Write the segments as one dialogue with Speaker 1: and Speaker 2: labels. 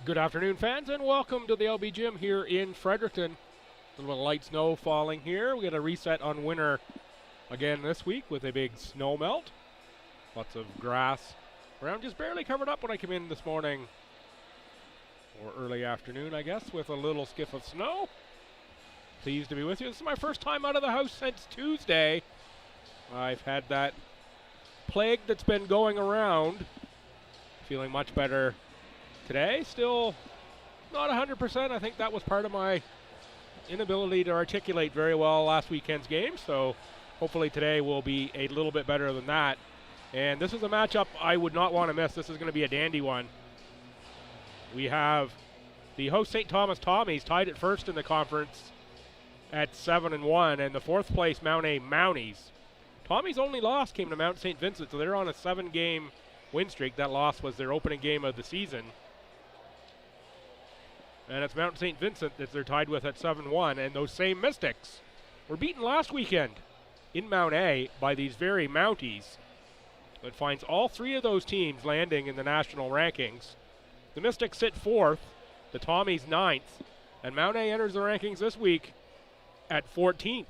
Speaker 1: Good afternoon, fans, and welcome to the LB Gym here in Fredericton. A little light snow falling here. We got a reset on winter again this week with a big snow melt. Lots of grass around, just barely covered up when I came in this morning, or early afternoon, I guess, with a little skiff of snow. Pleased to be with you. This is my first time out of the house since Tuesday. I've had that plague that's been going around. Feeling much better today. Still not 100%. I think that was part of my inability to articulate very well last weekend's game. So hopefully today will be a little bit better than that. And this is a matchup I would not want to miss. This is going to be a dandy one. We have the host St. Thomas Tommies tied at first in the conference at 7-1, and the fourth place Mount A Mounties. Tommies' only loss came to Mount St. Vincent, so they're on a 7-game win streak. That loss was their opening game of the season. And it's Mount St. Vincent that they're tied with at 7-1, and those same Mystics were beaten last weekend in Mount A by these very Mounties. It finds all three of those teams landing in the national rankings. The Mystics sit fourth, the Tommies ninth, and Mount A enters the rankings this week at 14th.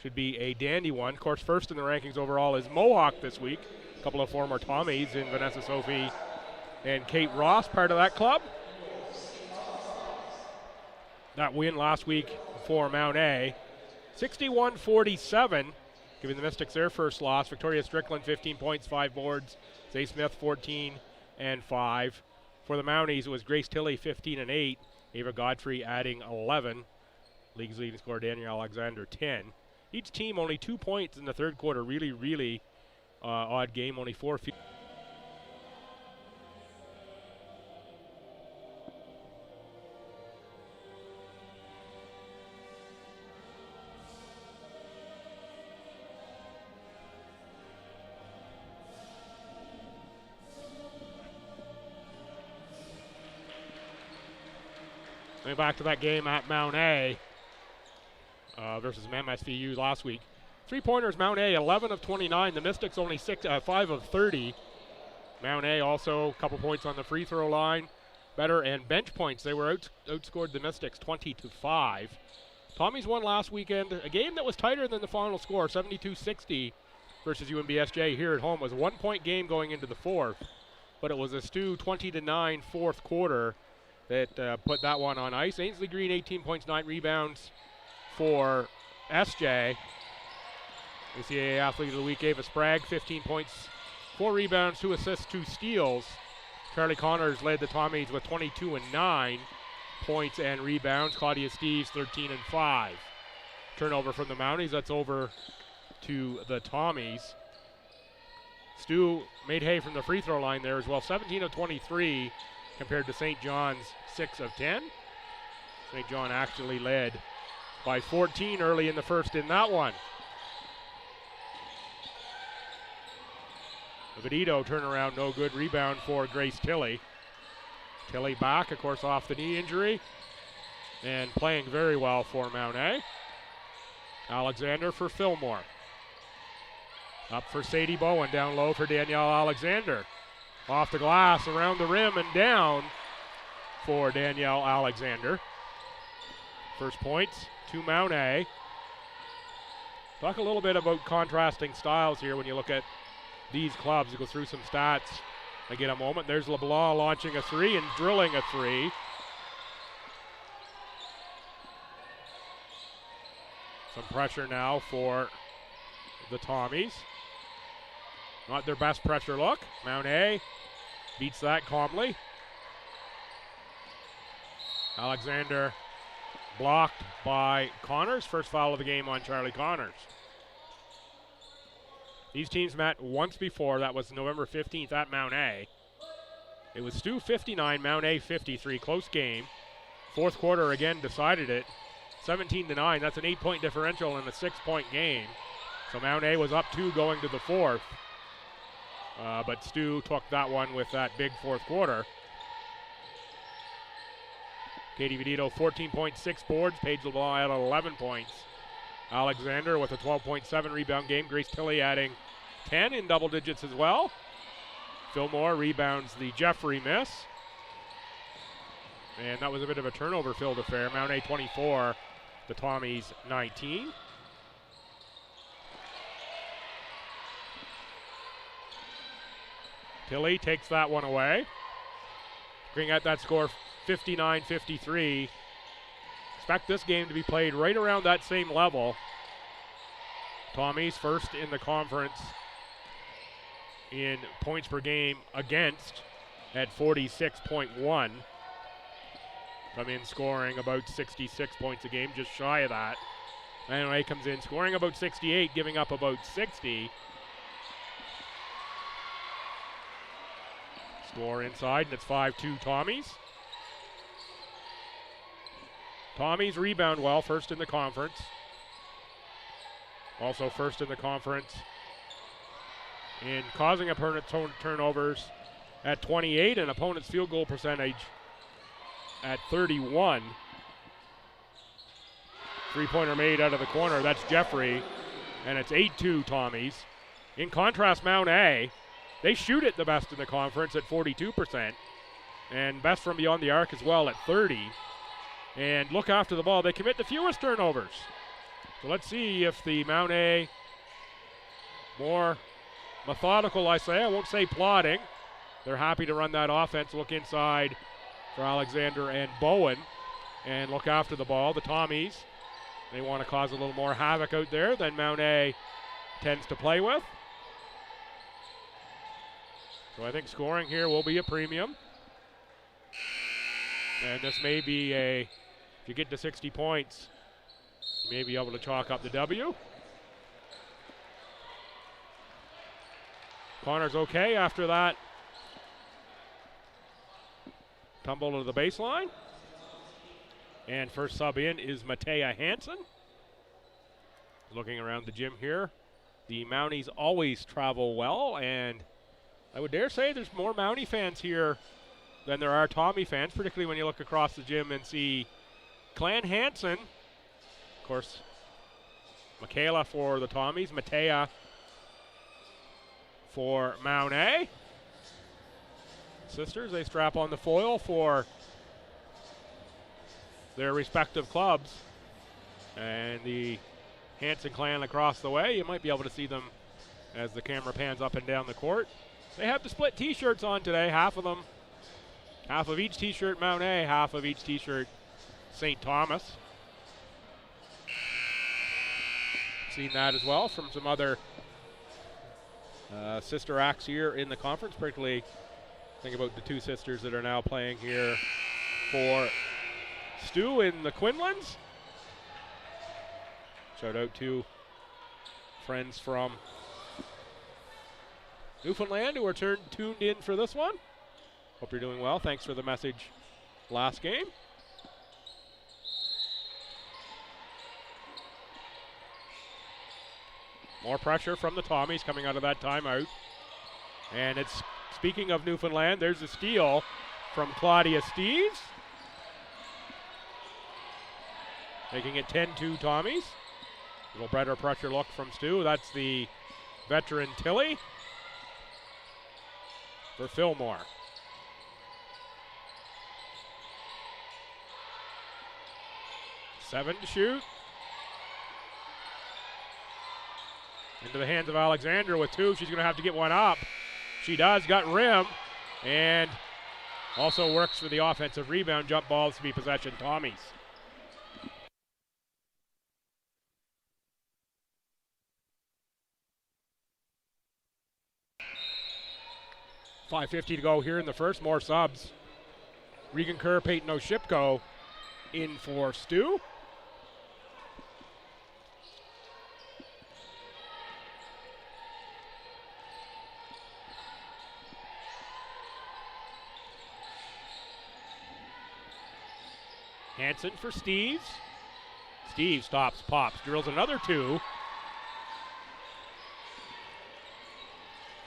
Speaker 1: Should be a dandy one. Of course, first in the rankings overall is Mohawk this week. A couple of former Tommies in Vanessa Sophie and Kate Ross, part of that club. That win last week for Mount A, 61-47, giving the Mystics their first loss. Victoria Strickland, 15 points, 5 boards. Zay Smith, 14 and 5. For the Mounties, it was Grace Tilley, 15 and 8. Ava Godfrey adding 11. League's leading scorer, Daniel Alexander, 10. Each team only 2 points in the third quarter. Really odd game, only 4 feet. Going back to that game at Mount A versus MSVU last week. 3-pointers, Mount A, 11 of 29. The Mystics only 5 of 30. Mount A also a couple points on the free throw line. Better, and bench points. They were outscored the Mystics 20-5. Tommies won last weekend. A game that was tighter than the final score, 72-60 versus UNBSJ here at home. It was a 1-point game going into the fourth, but it was a STU 20-9 fourth quarter that put that one on ice. Ainsley Green, 18 points, 9 rebounds for SJ. ACAA Athlete of the Week, Ava Sprague, 15 points, 4 rebounds, 2 assists, 2 steals. Charlie Connors led the Tommies with 22 and 9 points and rebounds. Claudia Steves, 13 and 5. Turnover from the Mounties, that's over to the Tommies. Stu made hay from the free throw line there as well, 17 of 23 compared to St. John's 6 of 10. St. John actually led by 14 early in the first in that one. The Benito turnaround, no good. Rebound for Grace Tilley. Tilley back, of course, off the knee injury, and playing very well for Mount A. Alexander for Fillmore. Up for Sadie Bowen, down low for Danielle Alexander. Off the glass, around the rim, and down for Danielle Alexander. First points to Mount A. Talk a little bit about contrasting styles here when you look at these clubs. We'll go through some stats again in a moment. There's LeBlanc launching a 3 and drilling a 3. Some pressure now for the Tommies. Not their best pressure look. Mount A beats that calmly. Alexander blocked by Connors. First foul of the game on Charlie Connors. These teams met once before. That was November 15th at Mount A. It was Stu 59, Mount A 53. Close game. Fourth quarter again decided it. 17-9. That's an 8-point differential in a 6-point game. So Mount A was up 2 going to the fourth. But Stu took that one with that big fourth quarter. Katie Vedito, 14.6 boards. Paige LeBlanc at 11 points. Alexander with a 12.7 rebound game. Grace Tilley adding 10 in double digits as well. Fillmore rebounds the Jeffrey miss. And that was a bit of a turnover-filled affair. Mount A 24, the Tommies 19. Tilley takes that one away. Bring out that score 59-53. Expect this game to be played right around that same level. Tommies first in the conference in points per game against at 46.1. Come in scoring about 66 points a game, just shy of that. Anyway, comes in scoring about 68, giving up about 60. Score inside, and it's 5-2 Tommies. Tommies rebound well, first in the conference. Also first in the conference in causing opponent turnovers at 28 and opponent's field goal percentage at 31. Three-pointer made out of the corner, that's Jeffrey, and it's 8-2 Tommies. In contrast, Mount A, they shoot it the best in the conference at 42%, and best from beyond the arc as well at 30. And look after the ball, they commit the fewest turnovers. So let's see if the Mount A, more methodical, I won't say plodding. They're happy to run that offense, look inside for Alexander and Bowen, and look after the ball. The Tommies, they want to cause a little more havoc out there than Mount A tends to play with. So I think scoring here will be a premium. And this may be if you get to 60 points, you may be able to chalk up the W. Connor's okay after that tumble to the baseline. And first sub in is MTA Hansen. Looking around the gym here, the Mounties always travel well, and I would dare say there's more Mountie fans here than there are Tommy fans, particularly when you look across the gym and see Clan Hansen. Of course, Michaela for the Tommies, Matea for Mount A. Sisters, they strap on the foil for their respective clubs. And the Hansen clan across the way, you might be able to see them as the camera pans up and down the court. They have the split t-shirts on today, half of them. Half of each t-shirt Mount A, half of each t-shirt St. Thomas. Seen that as well from some other sister acts here in the conference, particularly think about the two sisters that are now playing here for STU in the Quinlans. Shout out to friends from Newfoundland who are tuned in for this one. Hope you're doing well. Thanks for the message last game. More pressure from the Tommies coming out of that timeout. And it's, speaking of Newfoundland, there's a steal from Claudia Steves. Making it 10-2 Tommies. A little better pressure look from Stu. That's the veteran Tilley for Fillmore. Seven to shoot. Into the hands of Alexander with two. She's going to have to get one up. She does, got rim, and also works for the offensive rebound. Jump balls to be possession Tommies. .550 to go here in the first. More subs. Regan Kerr, Peyton Oshipko in for Stu. Hansen for Steves. Steves stops, pops, drills another two.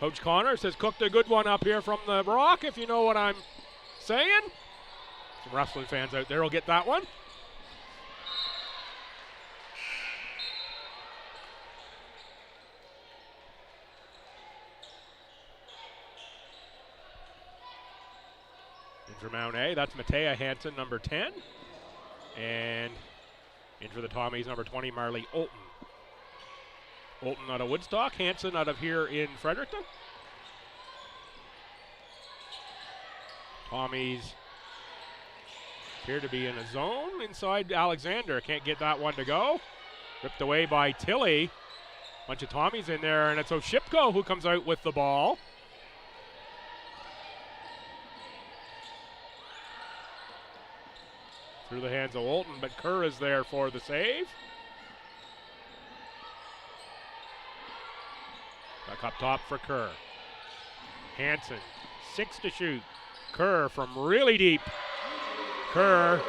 Speaker 1: Coach Connor says cooked a good one up here from the rock, if you know what I'm saying. Some wrestling fans out there will get that one. for Mount A. That's MTA Hansen, number 10. And in for the Tommies, number 20, Marley Olton. Olton out of Woodstock, Hansen out of here in Fredericton. Tommies appear to be in a zone inside Alexander. Can't get that one to go. Ripped away by Tilly. Bunch of Tommies in there, and it's Oshipko who comes out with the ball. Through the hands of Olton, but Kerr is there for the save. Back up top for Kerr. Hansen, 6 to shoot. Kerr from really deep. Kerr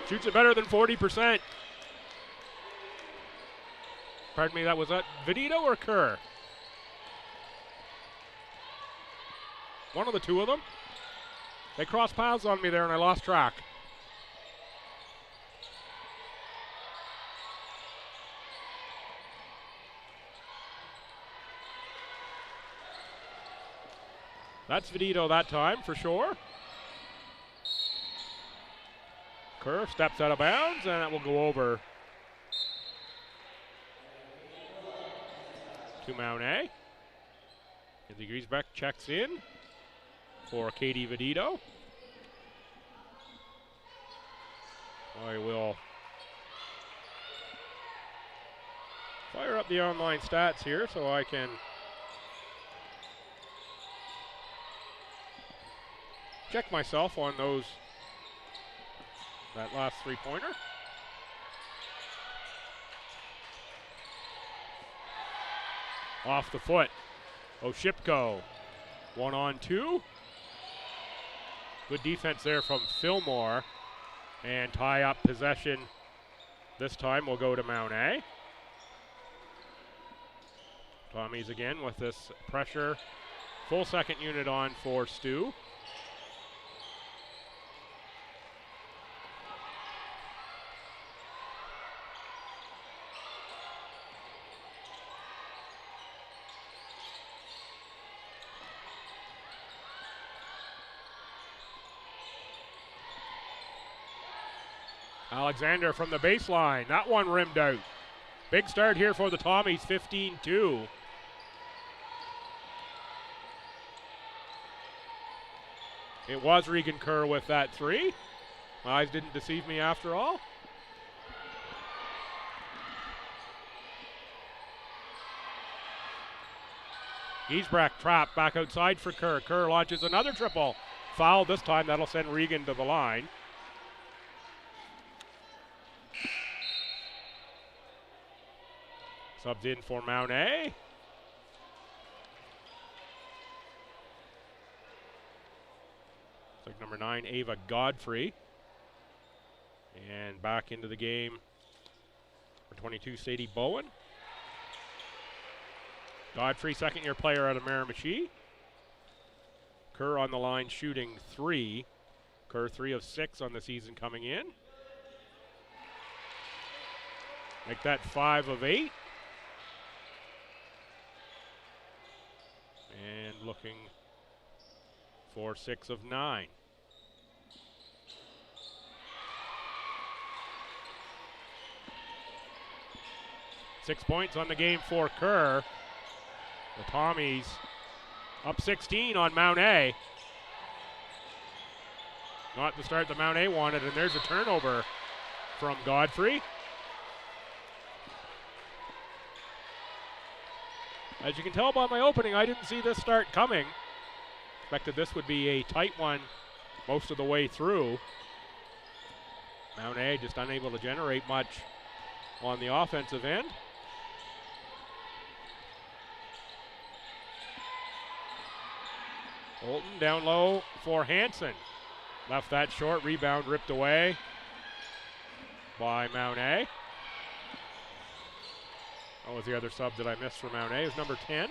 Speaker 1: shoots it better than 40%. Pardon me, was that Vidito or Kerr? One of the two of them. They crossed paths on me there and I lost track. That's Vidito that time for sure. Kerr steps out of bounds and that will go over to Mount A. Lindsay Griesbeck checks in for Katie Vidito. I will fire up the online stats here so I can check myself on that last three-pointer. Off the foot, Oshipko, 1-on-2. Good defense there from Fillmore, and tie up possession. This time will go to Mount A. Tommies again with this pressure. Full second unit on for STU. Alexander from the baseline. That one rimmed out. Big start here for the Tommies, 15-2. It was Regan Kerr with that three. My eyes didn't deceive me after all. Giesbrecht trapped back outside for Kerr. Kerr launches another triple. Foul this time. That'll send Regan to the line. Subs in for Mount A. It's like number 9, Ava Godfrey. And back into the game for 22, Sadie Bowen. Godfrey, second-year player out of Miramichi. Kerr on the line shooting 3. Kerr 3 of 6 on the season coming in. Make that 5 of 8. And looking for 6 of 9. Six points on the game for Kerr. The Tommies up 16 on Mount A. Not the start that Mount A wanted, and there's a turnover from Godfrey. As you can tell by my opening, I didn't see this start coming. Expected this would be a tight one most of the way through. Mount A just unable to generate much on the offensive end. Olton down low for Hansen. Left that short, rebound ripped away by Mount A. What was the other sub that I missed for Mount A? It was number 10.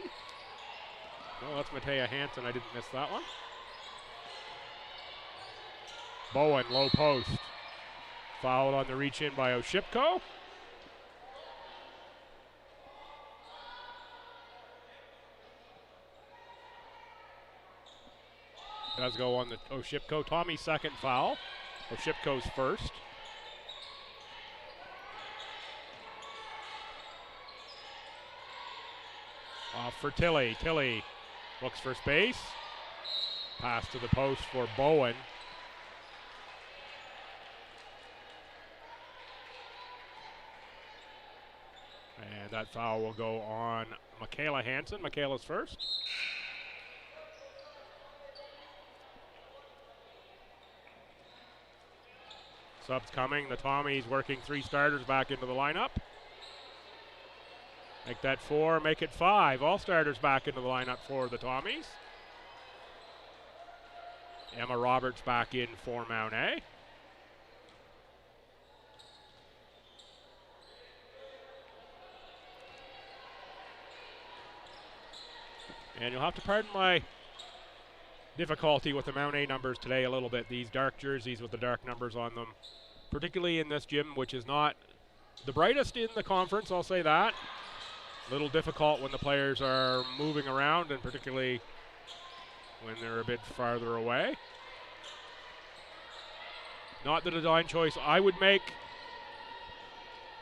Speaker 1: No, that's Matea Hansen. I didn't miss that one. Bowen, low post. Fouled on the reach in by Oshipko. Does go on the Oshipko. Tommy's second foul. Oshipko's first. Off for Tilley. Tilley looks for space. Pass to the post for Bowen. And that foul will go on Michaela Hansen. Michaela's first. Subs coming. The Tommies working 3 starters back into the lineup. Make that 4, make it 5. All starters back into the lineup for the Tommies. Emma Roberts back in for Mount A. And you'll have to pardon my difficulty with the Mount A numbers today a little bit. These dark jerseys with the dark numbers on them, particularly in this gym, which is not the brightest in the conference, I'll say that. A little difficult when the players are moving around, and particularly when they're a bit farther away. Not the design choice I would make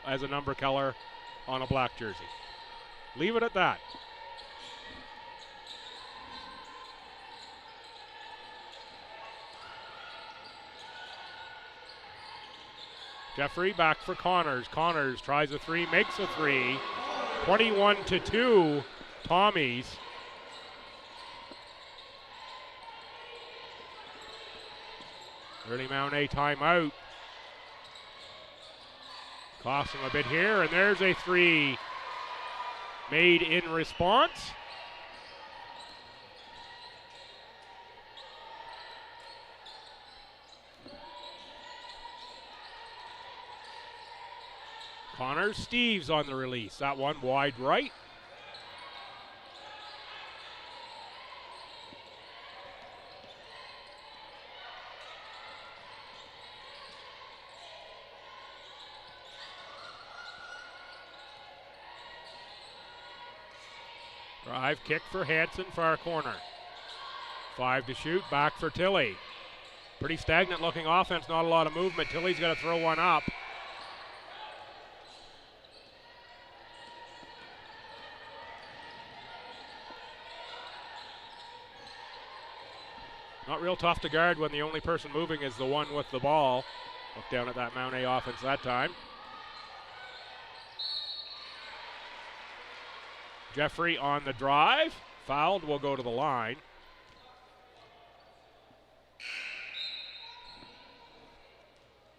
Speaker 1: as a number color on a black jersey. Leave it at that. Jeffrey back for Connors. Connors tries a 3, makes a 3. 21-2, Tommies. Early Mount A timeout. Costs him a bit here, and there's a 3 made in response. Connors, Steves on the release. That one wide right. Drive kick for Hansen, far corner. 5 to shoot, back for Tilley. Pretty stagnant looking offense, not a lot of movement. Tilley's got to throw one up. Not real tough to guard when the only person moving is the one with the ball. Look down at that Mount A offense that time. Jeffrey on the drive. Fouled, will go to the line.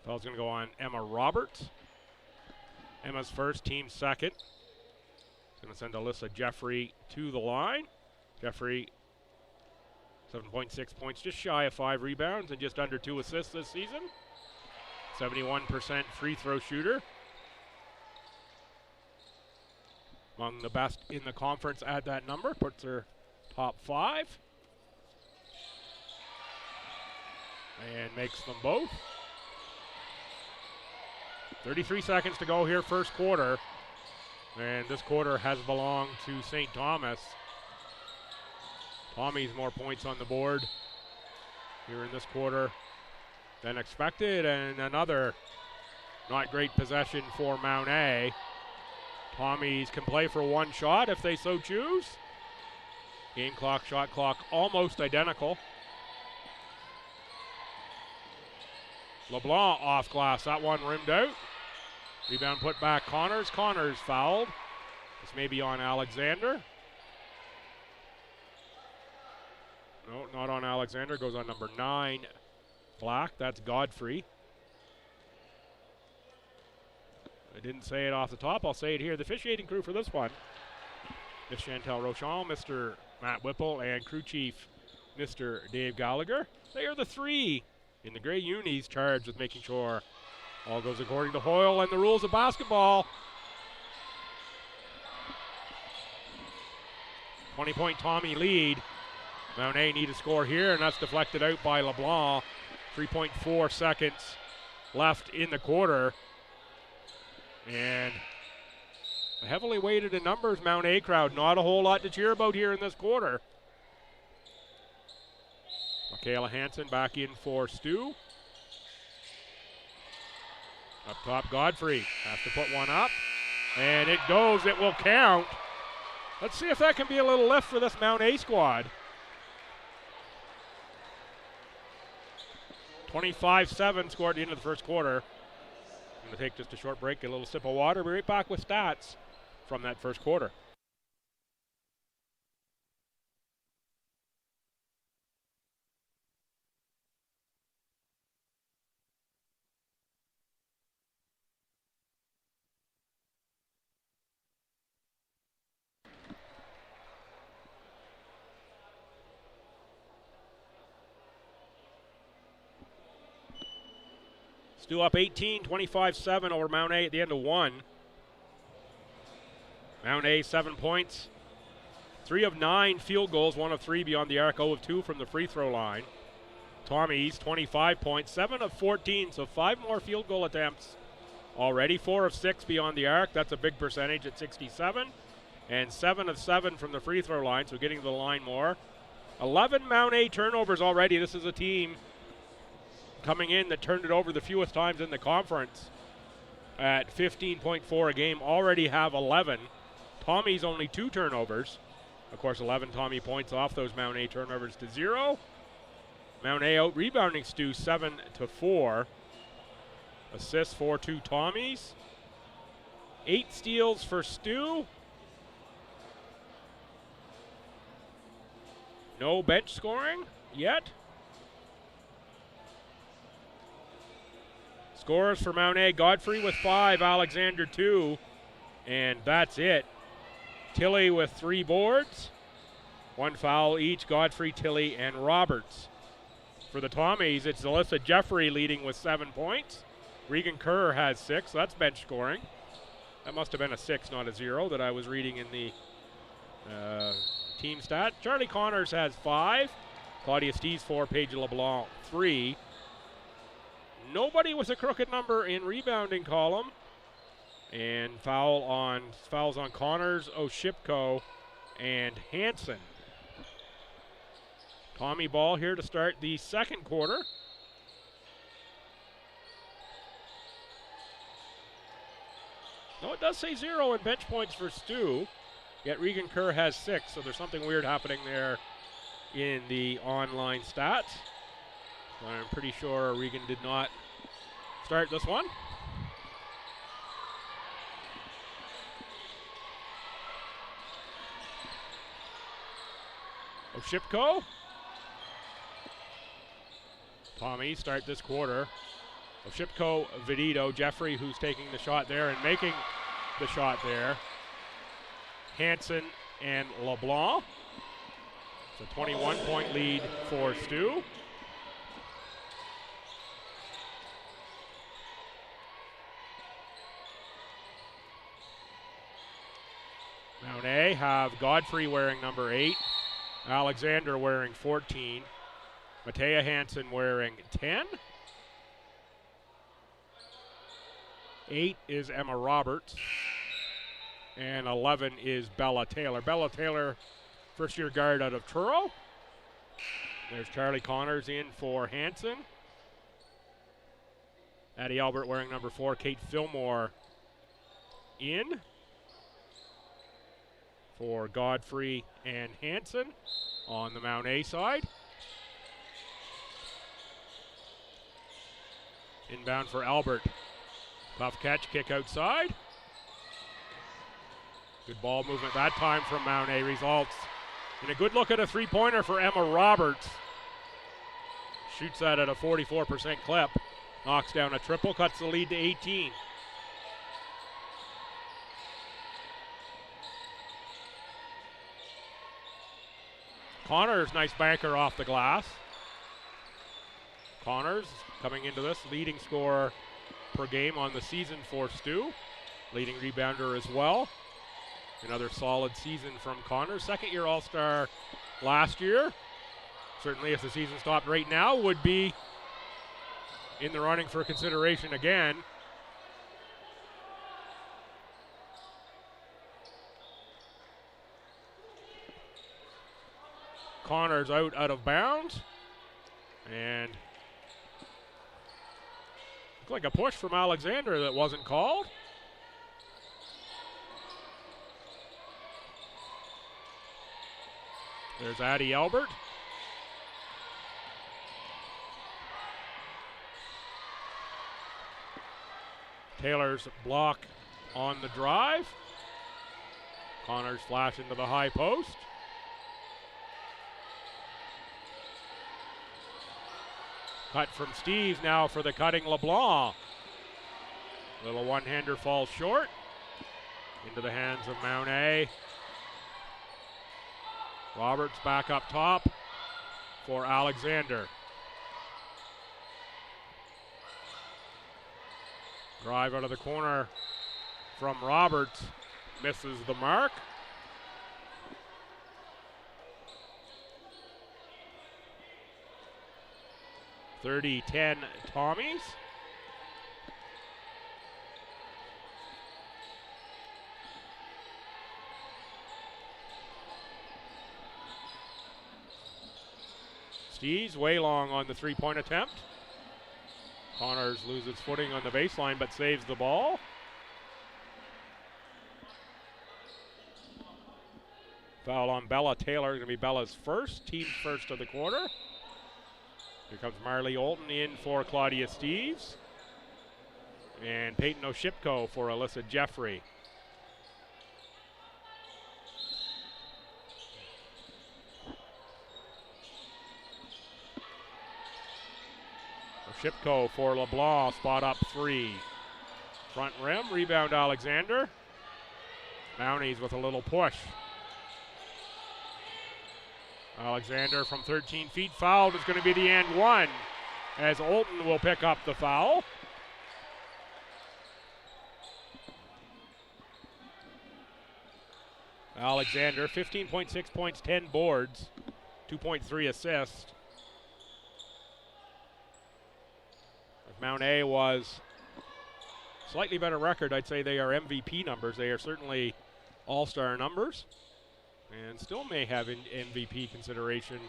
Speaker 1: Foul's going to go on Emma Roberts. Emma's first, team's second. Going to send Alyssa Jeffrey to the line. Jeffrey, 7.6 points, just shy of 5 rebounds and just under 2 assists this season. 71% free throw shooter. Among the best in the conference at that number, puts her top 5. And makes them both. 33 seconds to go here, first quarter. And this quarter has belonged to St. Thomas. Tommy's more points on the board here in this quarter than expected, and another not great possession for Mount A. Tommy's can play for one shot if they so choose. Game clock, shot clock almost identical. LeBlanc off glass, that one rimmed out. Rebound put back Connors. Connors fouled. This may be on Alexander. No, not on Alexander. Goes on number 9, Black. That's Godfrey. I didn't say it off the top. I'll say it here. The officiating crew for this one: Miss Chantel Rochon, Mr. Matt Whipple, and crew chief Mr. Dave Gallagher. They are the 3 in the gray unis charged with making sure all goes according to Hoyle and the rules of basketball. 20-point Tommy lead. Mount A need a score here, and that's deflected out by LeBlanc. 3.4 seconds left in the quarter. And a heavily weighted in numbers Mount A crowd. Not a whole lot to cheer about here in this quarter. Michaela Hansen back in for Stu. Up top, Godfrey has to put one up. And it goes, it will count. Let's see if that can be a little lift for this Mount A squad. 25-7 scored at the end of the first quarter. I'm going to take just a short break, get a little sip of water. We'll be right back with stats from that first quarter. Stu up 18, 25-7 over Mount A at the end of one. Mount A 7 points. 3 of 9 field goals, 1 of 3 beyond the arc, 0 of 2 from the free throw line. Tommies 25 points, 7 of 14, so 5 more field goal attempts already. 4 of 6 beyond the arc, that's a big percentage at 67. And 7 of 7 from the free throw line, so getting to the line more. 11 Mount A turnovers already. This is a team coming in that turned it over the fewest times in the conference at 15.4 a game, already have 11. Tommy's only 2 turnovers. Of course, 11 Tommy points off those Mount A turnovers to 0. Mount A out rebounding Stu 7-4. Assists for 2 Tommies. 8 steals for Stu. No bench scoring yet. Scores for Mount A, Godfrey with 5, Alexander 2, and that's it. Tilley with 3 boards, 1 foul each, Godfrey, Tilley, and Roberts. For the Tommies, it's Alyssa Jeffrey leading with 7 points. Regan Kerr has 6, so that's bench scoring. That must have been a 6, not a 0, that I was reading in the team stat. Charlie Connors has 5, Claudia Stees 4, Paige LeBlanc 3. Nobody with a crooked number in rebounding column. And fouls on Connors, Oshipko, and Hansen. Tommy ball here to start the second quarter. No, it does say 0 in bench points for Stu. Yet Regan Kerr has 6, so there's something weird happening there in the online stats. I'm pretty sure Regan did not start this one. Oshipko. Tommy start this quarter. Oshipko, Vidito, Jeffrey, who's taking the shot there and making the shot there. Hansen and LeBlanc. It's a 21-point lead for Stu. Mount A have Godfrey wearing number 8, Alexander wearing 14, Matea Hansen wearing 10. 8 is Emma Roberts, and 11 is Bella Taylor. Bella Taylor, first-year guard out of Truro. There's Charlie Connors in for Hansen. Addie Albert wearing number 4, Kate Fillmore in for Godfrey and Hansen on the Mount A side. Inbound for Albert. Tough catch, kick outside. Good ball movement that time from Mount A. Results in a good look at a 3-pointer for Emma Roberts. Shoots that at a 44% clip. Knocks down a triple, cuts the lead to 18. Connors, nice banker off the glass. Connors coming into this, leading scorer per game on the season for Stu. Leading rebounder as well. Another solid season from Connors. Second-year All-Star last year. Certainly if the season stopped right now, would be in the running for consideration again. Connors out of bounds. And looked like a push from Alexander that wasn't called. There's Addie Albert. Taylor's block on the drive. Connors flash into the high post. Cut from Steve now for the cutting LeBlanc. Little one-hander falls short. Into the hands of Mount A. Roberts back up top for Alexander. Drive out of the corner from Roberts. Misses the mark. (30-10) Tommies. Steves way long on the three-point attempt. Connors loses footing on the baseline but saves the ball. Foul on Bella Taylor, going to be Bella's first, team's first of the quarter. Here comes Marley Olton in for Claudia Steves. And Peyton Oshipko for Alyssa Jeffrey. Oshipko for LeBlanc, spot up three. Front rim, rebound Alexander. Mounties with a little push. Alexander from 13 feet fouled. Is going to be the and one as Olton will pick up the foul. Alexander, 15.6 points, 10 boards, 2.3 assists. If Mount A was slightly better record, I'd say they are MVP numbers. They are certainly all-star numbers. And still may have MVP consideration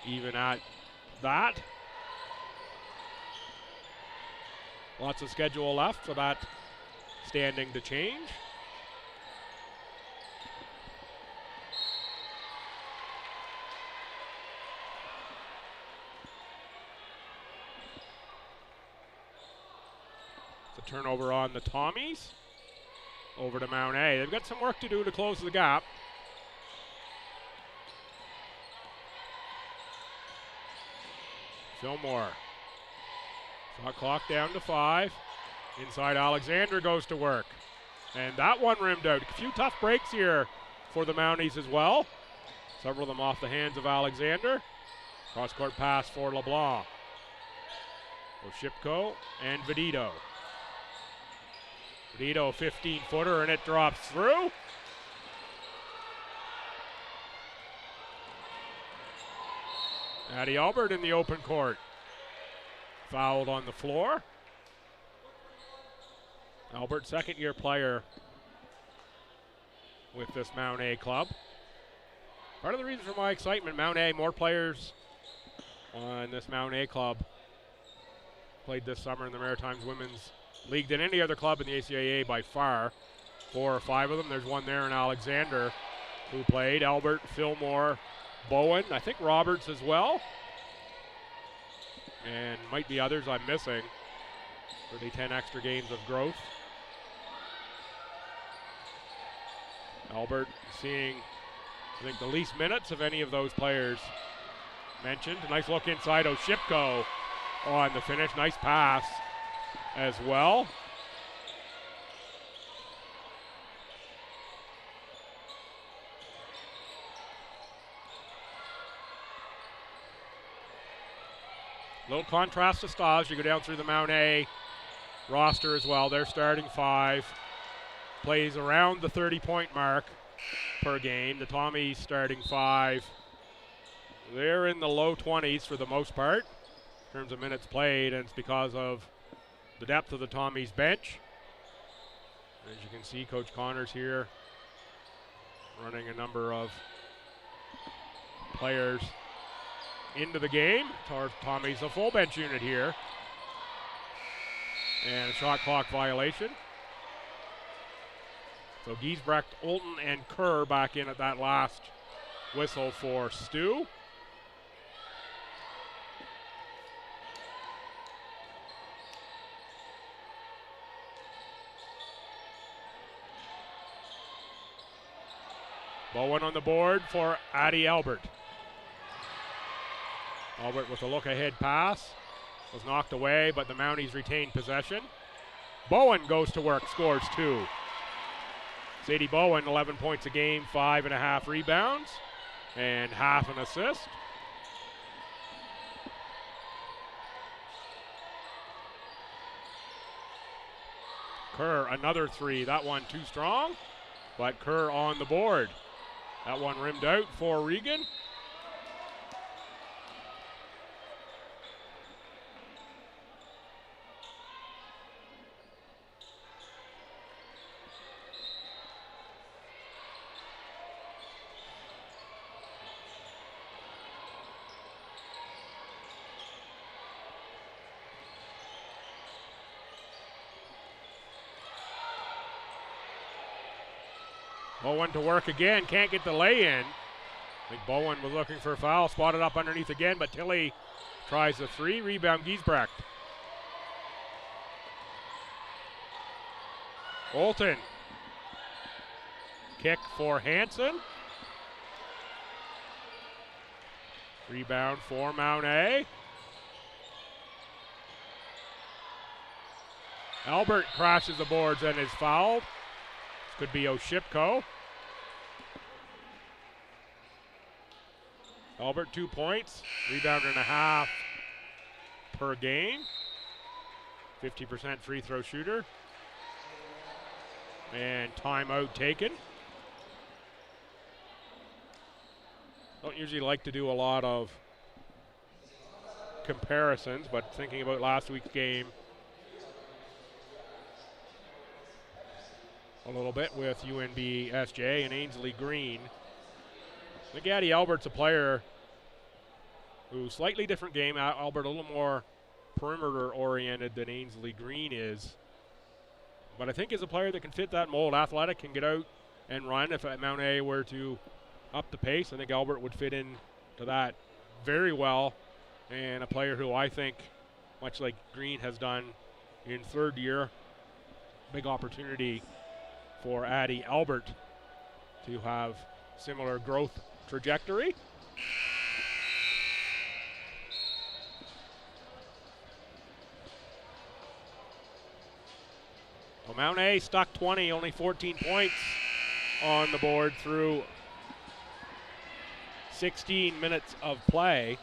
Speaker 1: even at that. Lots of schedule left for that standing to change. It's a turnover on the Tommies. Over to Mount A. They've got some work to do to close the gap. Fillmore. Shot clock down to 5. Inside Alexander goes to work. And that one rimmed out. A few tough breaks here for the Mounties as well. Several of them off the hands of Alexander. Cross-court pass for LeBlanc. Oshipko and Vedito. Vedito, 15-footer, and it drops through. Addie Albert in the open court. Fouled on the floor. Albert, second-year player with this Mount A club. Part of the reason for my excitement, Mount A, more players on this Mount A club played this summer in the Maritimes Women's League than any other club in the ACAA by far. 4 or 5 of them. There's one there in Alexander who played. Albert, Fillmore, Bowen, I think Roberts as well. And might be others I'm missing for the 10 extra games of growth. Albert seeing, I think, the least minutes of any of those players mentioned. Nice look inside Oshipko on the finish. Nice pass as well. Little contrast to styles. You go down through the Mount A roster as well. They're starting 5. Plays around the 30-point mark per game. The Tommies starting 5. They're in the low 20s for the most part in terms of minutes played, and it's because of the depth of the Tommies bench. As you can see, Coach Connors here running a number of players into the game. Tommy's a full bench unit here. And a shot clock violation. So Giesbrecht, Olton, and Kerr back in at that last whistle for STU. Bowen on the board for Addy Albert. Albert with a look-ahead pass. Was knocked away, but the Mounties retained possession. Bowen goes to work, scores 2. Sadie Bowen, 11 points a game, 5.5 rebounds, and half an assist. Kerr, another 3. That one too strong, but Kerr on the board. That one rimmed out for Regan. Bowen to work again, can't get the lay-in. I think Bowen was looking for a foul, spotted up underneath again, but Tilly tries the 3, rebound Giesbrecht. Olton. Kick for Hansen. Rebound for Mount A. Albert crashes the boards and is fouled. This could be Oshipko. Albert 2 points, rebound and a half per game. 50% free throw shooter. And timeout taken. Don't usually like to do a lot of comparisons, but thinking about last week's game a little bit with UNB SJ and Ainsley Green. I think Addy Albert's a player who's slightly different game. Albert a little more perimeter oriented than Ainsley Green is. But I think is a player that can fit that mold. Athletic, can get out and run. If Mount A were to up the pace, I think Albert would fit in to that very well. And a player who I think, much like Green has done in third year, big opportunity for Addy Albert to have similar growth trajectory. Well, Mount A stuck 20, only 14 points on the board through 16 minutes of play.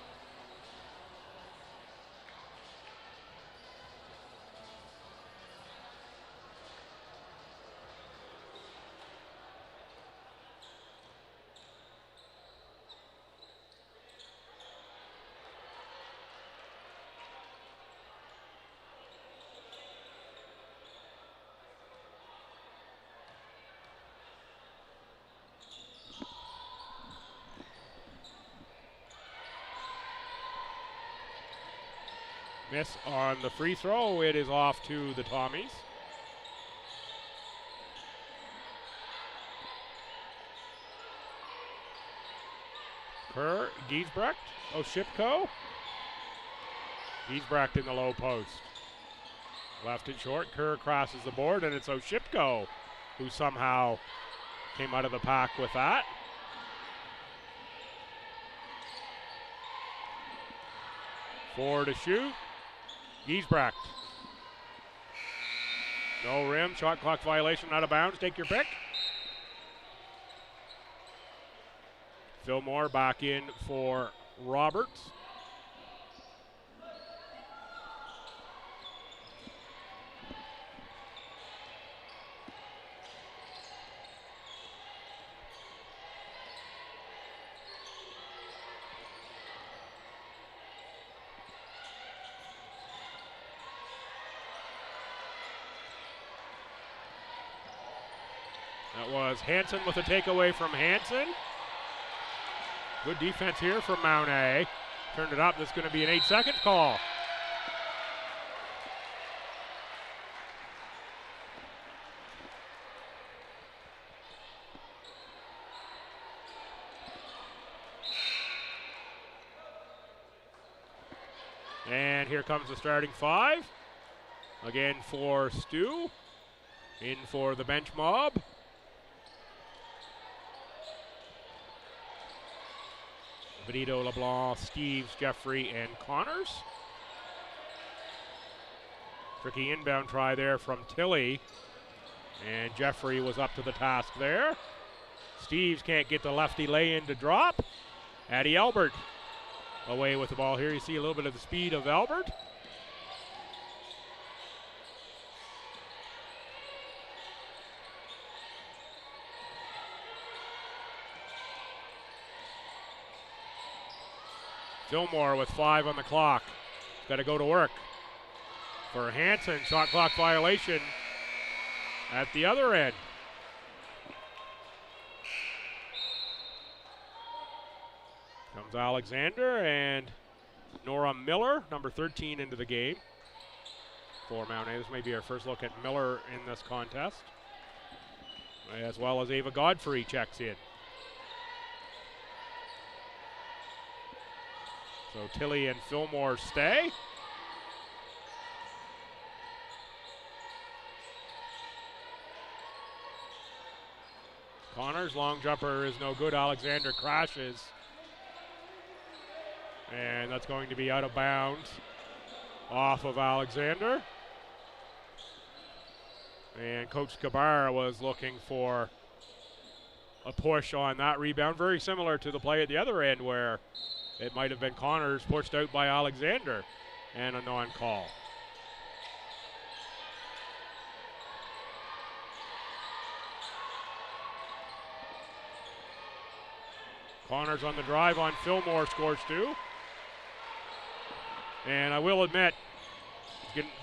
Speaker 1: Miss on the free throw. It is off to the Tommies. Kerr, Giesbrecht, Oshipko. Giesbrecht in the low post. Left it short. Kerr crosses the board, and it's Oshipko who somehow came out of the pack with that. Four to shoot. Giesbrecht. No rim, shot clock violation, out of bounds. Take your pick. Fillmore back in for Roberts. That was Hansen with a takeaway from Hansen. Good defense here from Mount A. Turned it up. This is going to be an 8-second call. And here comes the starting 5. Again for STU. In for the bench mob. Benito, LeBlanc, Steves, Jeffrey, and Connors. Tricky inbound try there from Tilley. And Jeffrey was up to the task there. Steves can't get the lefty lay-in to drop. Addie Albert away with the ball here. You see a little bit of the speed of Albert. Fillmore with 5 on the clock. Got to go to work. For Hansen, shot clock violation at the other end. Comes Alexander and Nora Miller, number 13, into the game for Mount A. This may be our first look at Miller in this contest, as well as Ava Godfrey checks in. So Tilley and Fillmore stay. Connors, long jumper is no good. Alexander crashes. And that's going to be out of bounds off of Alexander. And Coach Cabarra was looking for a push on that rebound, very similar to the play at the other end where it might have been Connors pushed out by Alexander and a non-call. Connors on the drive on Fillmore, scores 2. And I will admit,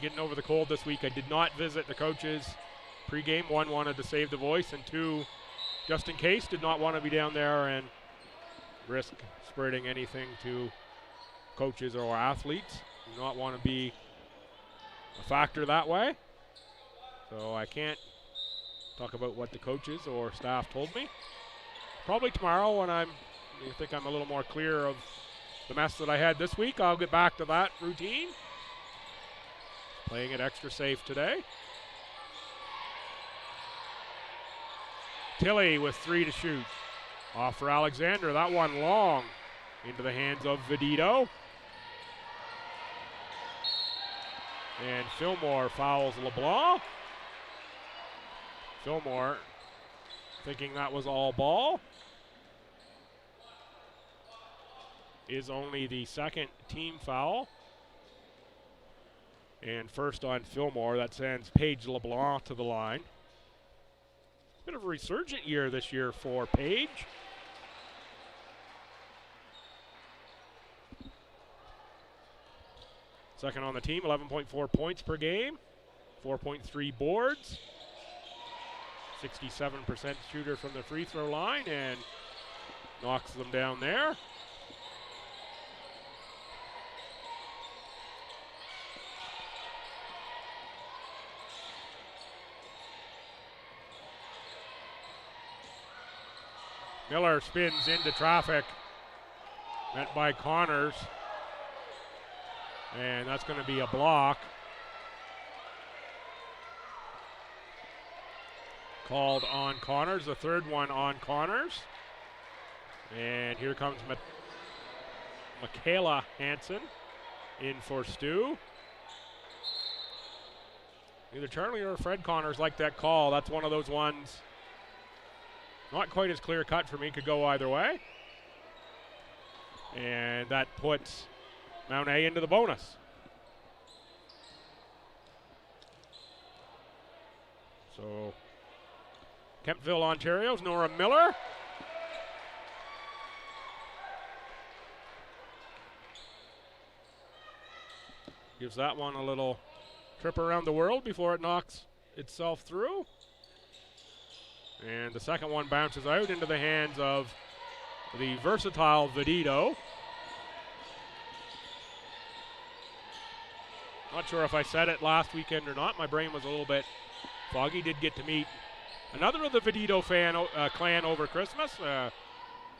Speaker 1: getting over the cold this week, I did not visit the coaches pregame. 1, wanted to save the voice, and 2, just in case, did not want to be down there and risk spreading anything to coaches or athletes. Do not want to be a factor that way. So I can't talk about what the coaches or staff told me. Probably tomorrow when I think I'm a little more clear of the mess that I had this week, I'll get back to that routine. Playing it extra safe today. Tilley with 3 to shoot. Off for Alexander, that one long into the hands of Vedito. And Fillmore fouls LeBlanc. Fillmore thinking that was all ball. Is only the second team foul. And first on Fillmore, that sends Paige LeBlanc to the line. Bit of a resurgent year this year for Paige. Second on the team, 11.4 points per game, 4.3 boards, 67% shooter from the free throw line, and knocks them down there. Miller spins into traffic, met by Connors. And that's going to be a block. Called on Connors, the third one on Connors. And here comes Michaela Hansen in for Stu. Either Charlie or Fred Connors like that call. That's one of those ones, not quite as clear cut for me, could go either way. And that puts Mount A into the bonus. So, Kemptville, Ontario's Nora Miller. Gives that one a little trip around the world before it knocks itself through. And the second one bounces out into the hands of the versatile Vedito. Not sure if I said it last weekend or not. My brain was a little bit foggy. Did get to meet another of the Vedito clan over Christmas.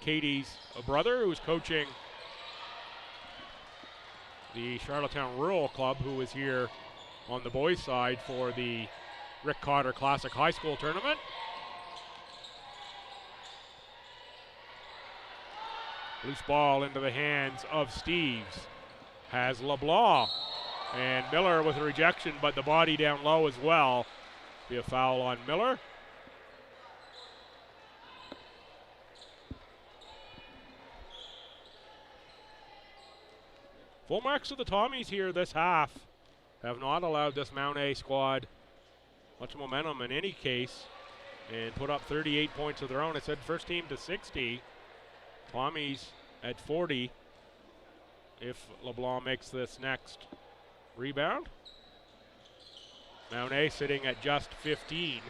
Speaker 1: Katie's brother, who's coaching the Charlottetown Rural Club, who was here on the boys' side for the Rick Cotter Classic High School Tournament. Loose ball into the hands of Steves. Has LeBlanc. And Miller with a rejection, but the body down low as well. Be a foul on Miller. Full marks to the Tommies here this half. Have not allowed this Mount A squad much momentum in any case and put up 38 points of their own. I said first team to 60. Tommies at 40 if LeBlanc makes this next rebound. Mount A sitting at just 15.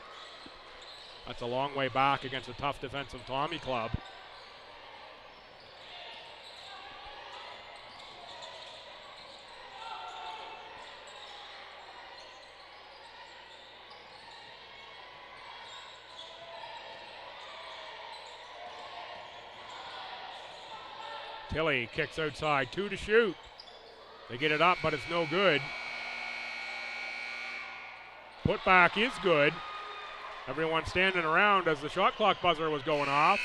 Speaker 1: That's a long way back against a tough defensive Tommy club. Tilly kicks outside, 2 to shoot. They get it up, but it's no good. Put back is good. Everyone standing around as the shot clock buzzer was going off.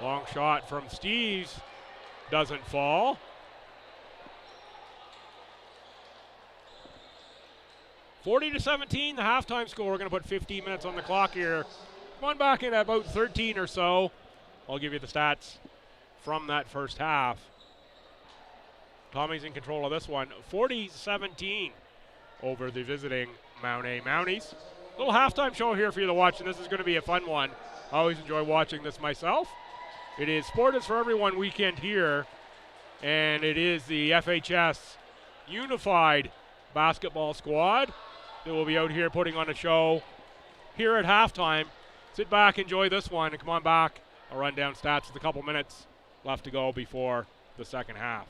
Speaker 1: Long shot from Steves doesn't fall. (40-17), the halftime score. We're going to put 15 minutes on the clock here. Come on back in at about 13 or so. I'll give you the stats from that first half. Tommy's in control of this one. 40-17 over the visiting Mount A Mounties. Little halftime show here for you to watch, and this is going to be a fun one. I always enjoy watching this myself. It is Sport is for Everyone weekend here, and it is the FHS Unified Basketball Squad that will be out here putting on a show here at halftime. Sit back, enjoy this one, and come on back. I'll run down stats with a couple minutes left to go before the second half.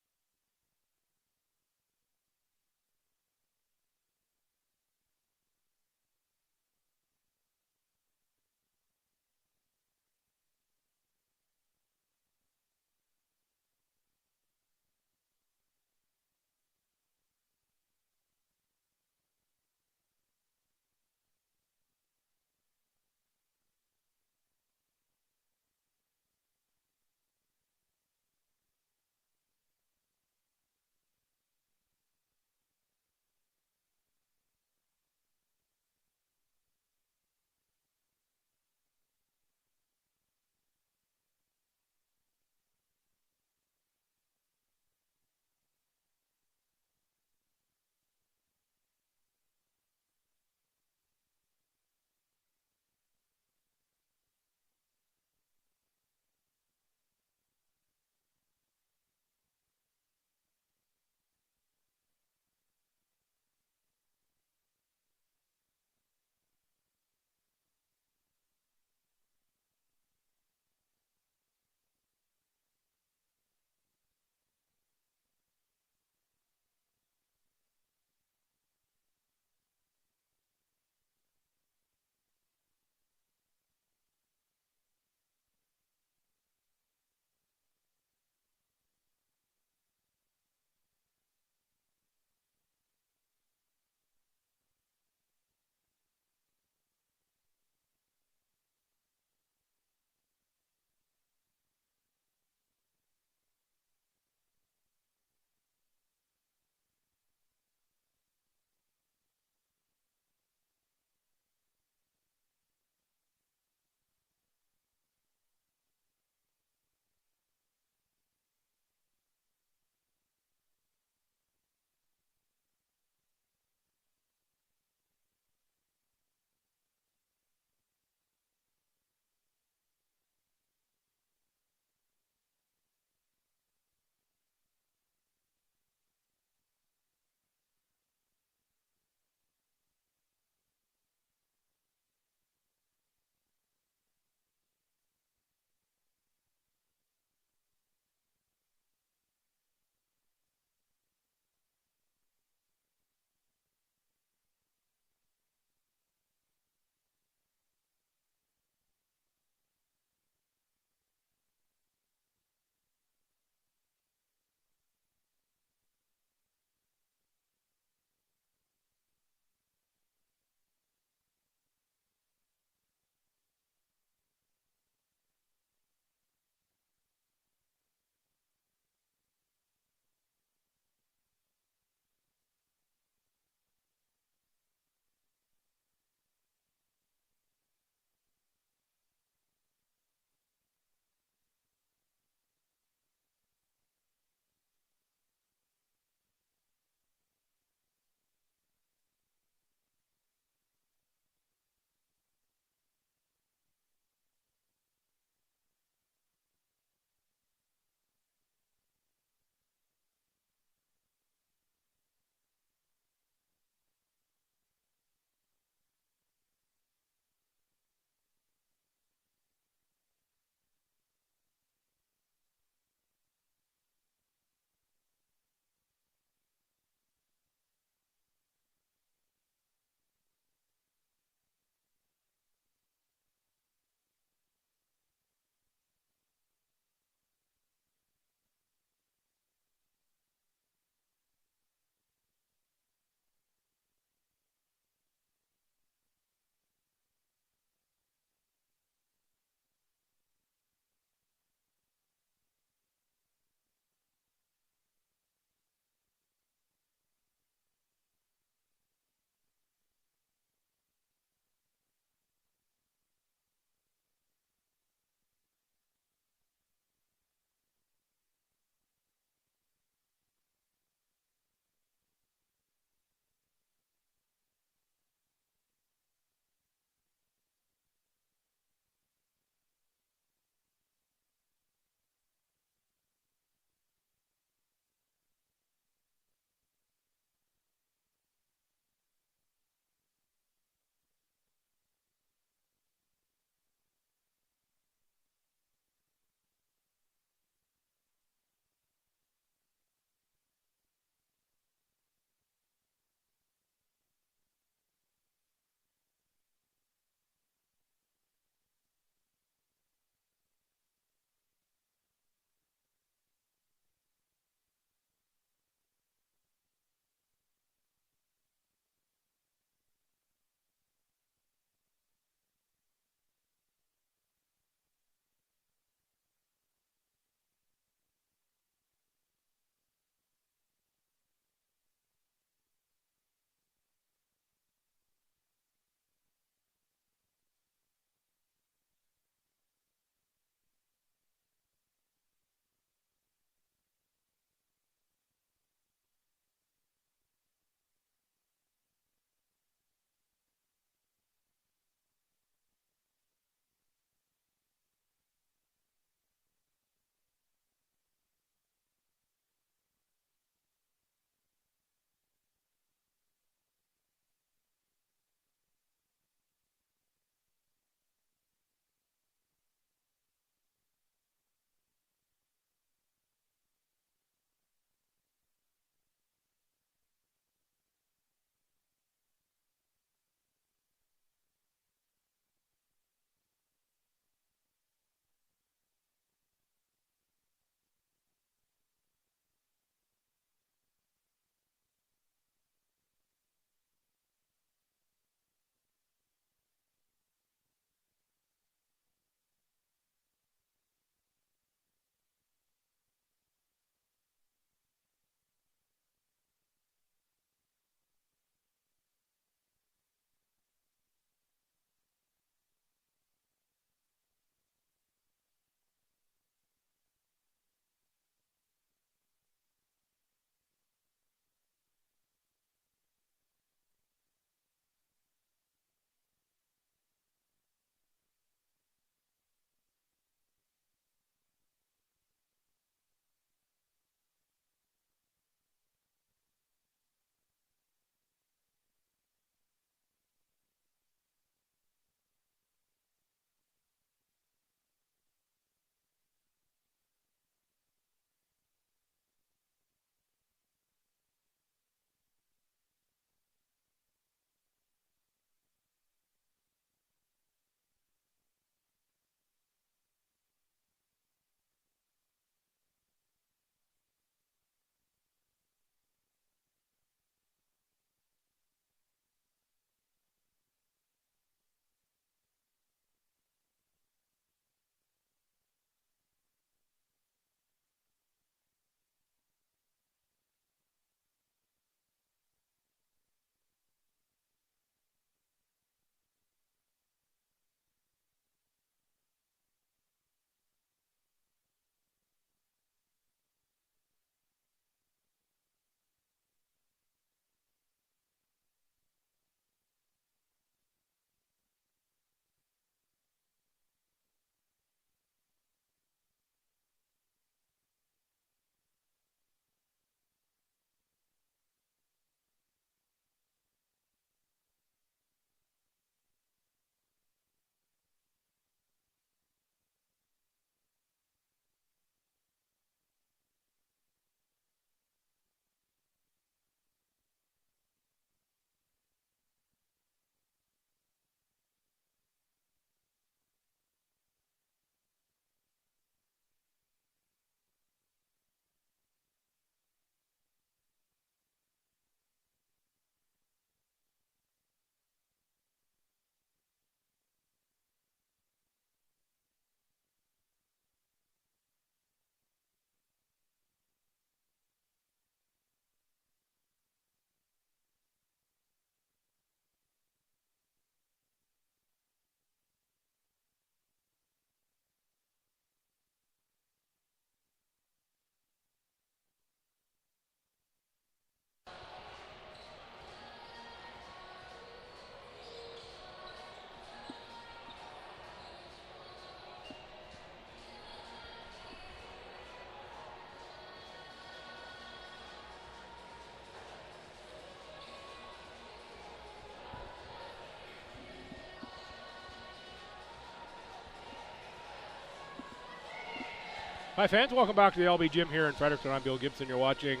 Speaker 1: Hi fans, welcome back to the LB Gym here in Fredericton. I'm Bill Gibson. You're watching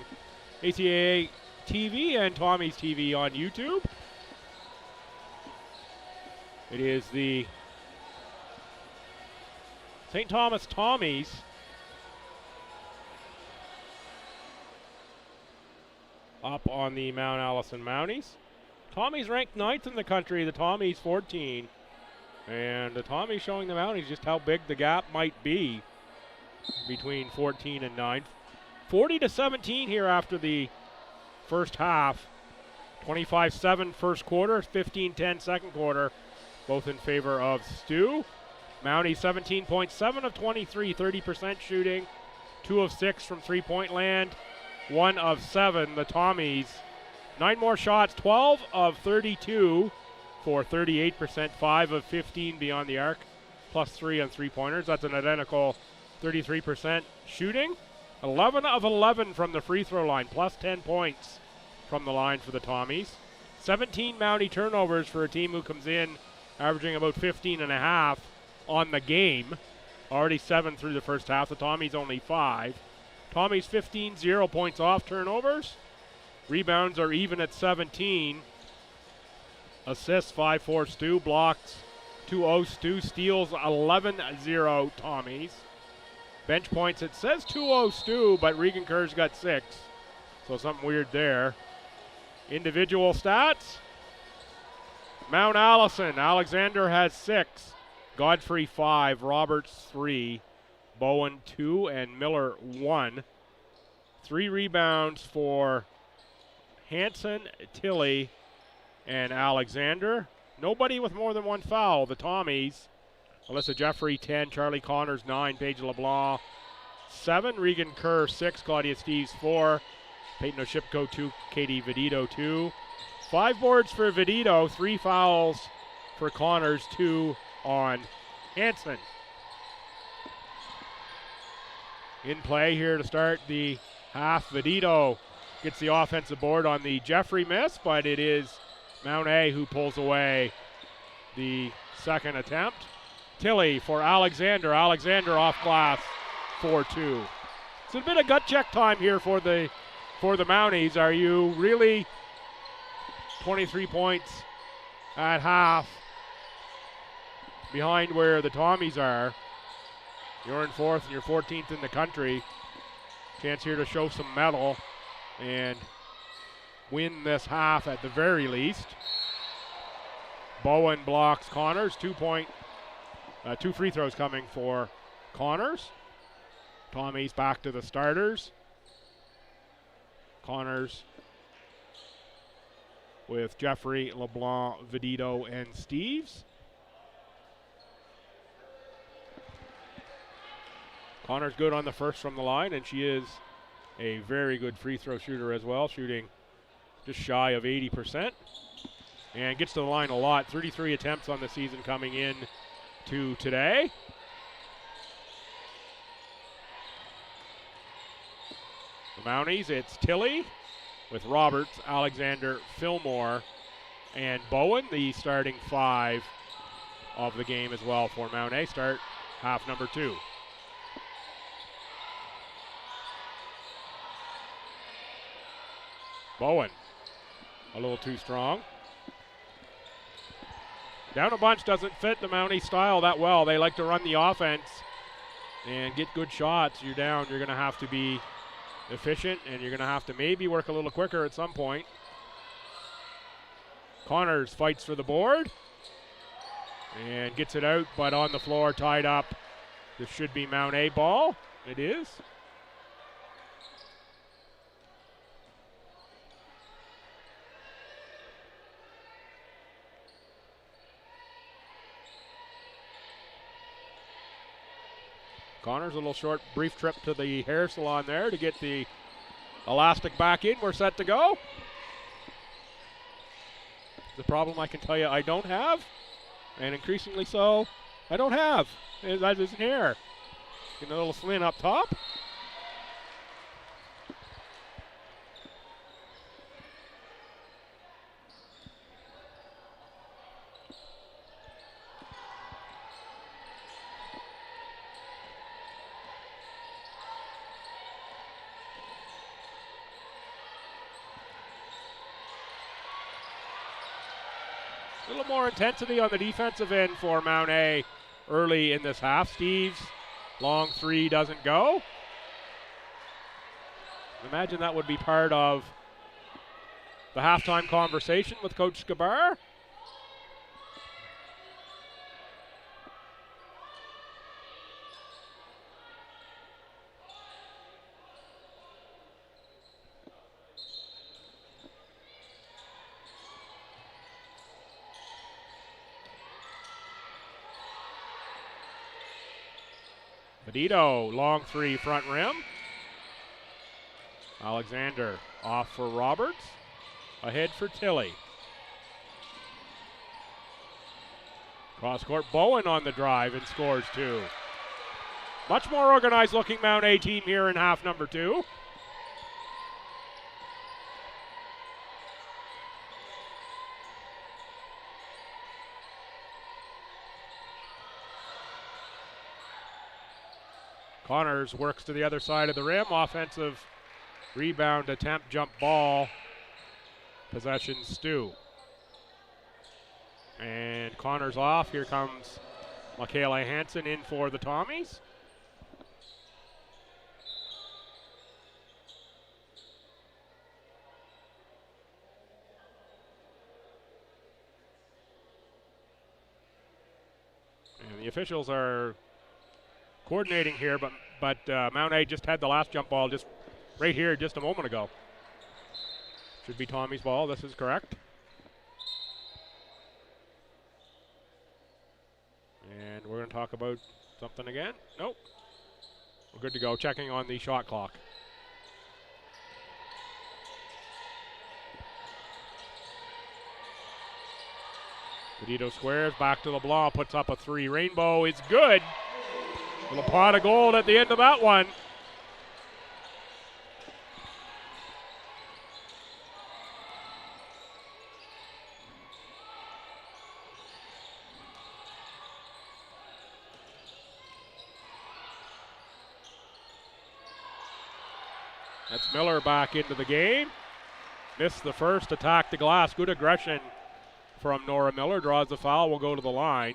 Speaker 1: ACAA TV and Tommy's TV on YouTube. It is the St. Thomas Tommies up on the Mount Allison Mounties. Tommies ranked 9th in the country, the Tommies 14. And the Tommies showing the Mounties just how big the gap might be between 14 and 9. 40-17 here after the first half. 25-7 first quarter, 15-10 second quarter, both in favor of STU. Mounties 17.7 of 23, 30% shooting, 2 of 6 from three-point land, 1 of 7. The Tommies, 9 more shots, 12 of 32 for 38%, 5 of 15 beyond the arc, plus 3 on three-pointers. That's an identical 33% shooting. 11 of 11 from the free throw line, plus 10 points from the line for the Tommies. 17 Mountie turnovers for a team who comes in averaging about 15 and a half on the game. Already 7 through the first half. The Tommies only 5. Tommies 15, 0 points off turnovers. Rebounds are even at 17. Assists 5-4 STU. Blocks 2-0 STU. Steals 11-0 Tommies. Bench points, it says 2-0 STU, but Regan Kerr's got 6. So something weird there. Individual stats. Mount Allison, Alexander has 6. Godfrey 5, Roberts 3, Bowen 2, and Miller 1. 3 rebounds for Hanson, Tilley, and Alexander. Nobody with more than 1 foul. The Tommies, Alyssa Jeffrey 10, Charlie Connors 9, Paige LeBlanc 7, Regan Kerr 6, Claudia Steves 4, Peyton Oshipko 2, Katie Vedito 2. 5 boards for Vedito, 3 fouls for Connors, 2 on Hanson. In play here to start the half. Vedito gets the offensive board on the Jeffrey miss, but it is Mount A who pulls away the second attempt. Tilley for Alexander. Alexander off glass, 4-2. It's a bit of gut check time here for the Mounties. Are you really 23 points at half behind where the Tommies are? You're in 4th and you're 14th in the country. Chance here to show some mettle and win this half at the very least. Bowen blocks Connors. 2 free throws coming for Connors. Tommies back to the starters. Connors with Jeffrey, LeBlanc, Vedito, and Steves. Connors good on the first from the line, and she is a very good free throw shooter as well, shooting just shy of 80%. And gets to the line a lot. 33 attempts on the season coming in to today. The Mounties, it's Tilley with Roberts, Alexander, Fillmore, and Bowen, the starting 5 of the game as well for Mount A. Start half number 2. Bowen, a little too strong. Down a bunch doesn't fit the Mountie style that well. They like to run the offense and get good shots. You're down, you're going to have to be efficient, and you're going to have to maybe work a little quicker at some point. Connors fights for the board and gets it out, but on the floor, tied up. This should be Mount A ball. It is. Connors, a little short, brief trip to the hair salon there to get the elastic back in. We're set to go. The problem I can tell you I don't have, and increasingly so, I don't have. That is hair. Getting a little slim up top. A little more intensity on the defensive end for Mount A early in this half. Steve's long three doesn't go. Imagine that would be part of the halftime conversation with Coach Skabar. Benito, long three, front rim. Alexander off for Roberts. Ahead for Tilley. Cross court, Bowen on the drive and scores two. Much more organized looking Mount A team here in half number two. Connors works to the other side of the rim. Offensive rebound attempt, jump ball. Possession STU. And Connors off. Here comes Michaela Hansen in for the Tommies. And the officials are coordinating here, but Mount A just had the last jump ball just right here just a moment ago. Should be Tommy's ball. This is correct. And we're going to talk about something again. Nope. We're good to go. Checking on the shot clock. Benito squares back to LeBlanc, puts up a three. Rainbow is good. Little pot of gold at the end of that one. That's Miller back into the game. Missed the first, attack the glass. Good aggression from Nora Miller. Draws the foul, will go to the line.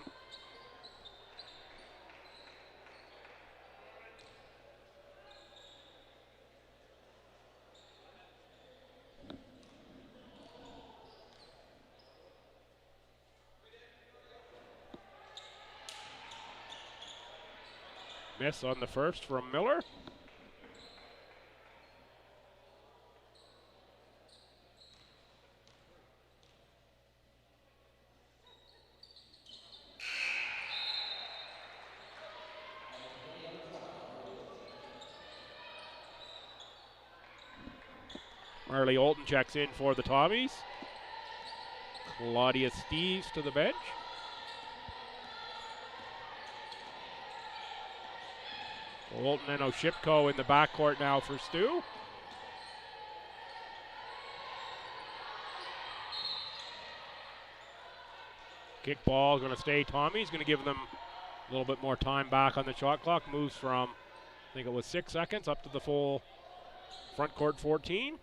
Speaker 1: Miss on the first from Miller. Marley Olton checks in for the Tommies. Claudia Steves to the bench. Olton and Oshipko in the backcourt now for STU. Kick ball is going to stay Tommy's. Going to give them a little bit more time back on the shot clock. Moves from, I think it was 6 seconds, up to the full front court 14.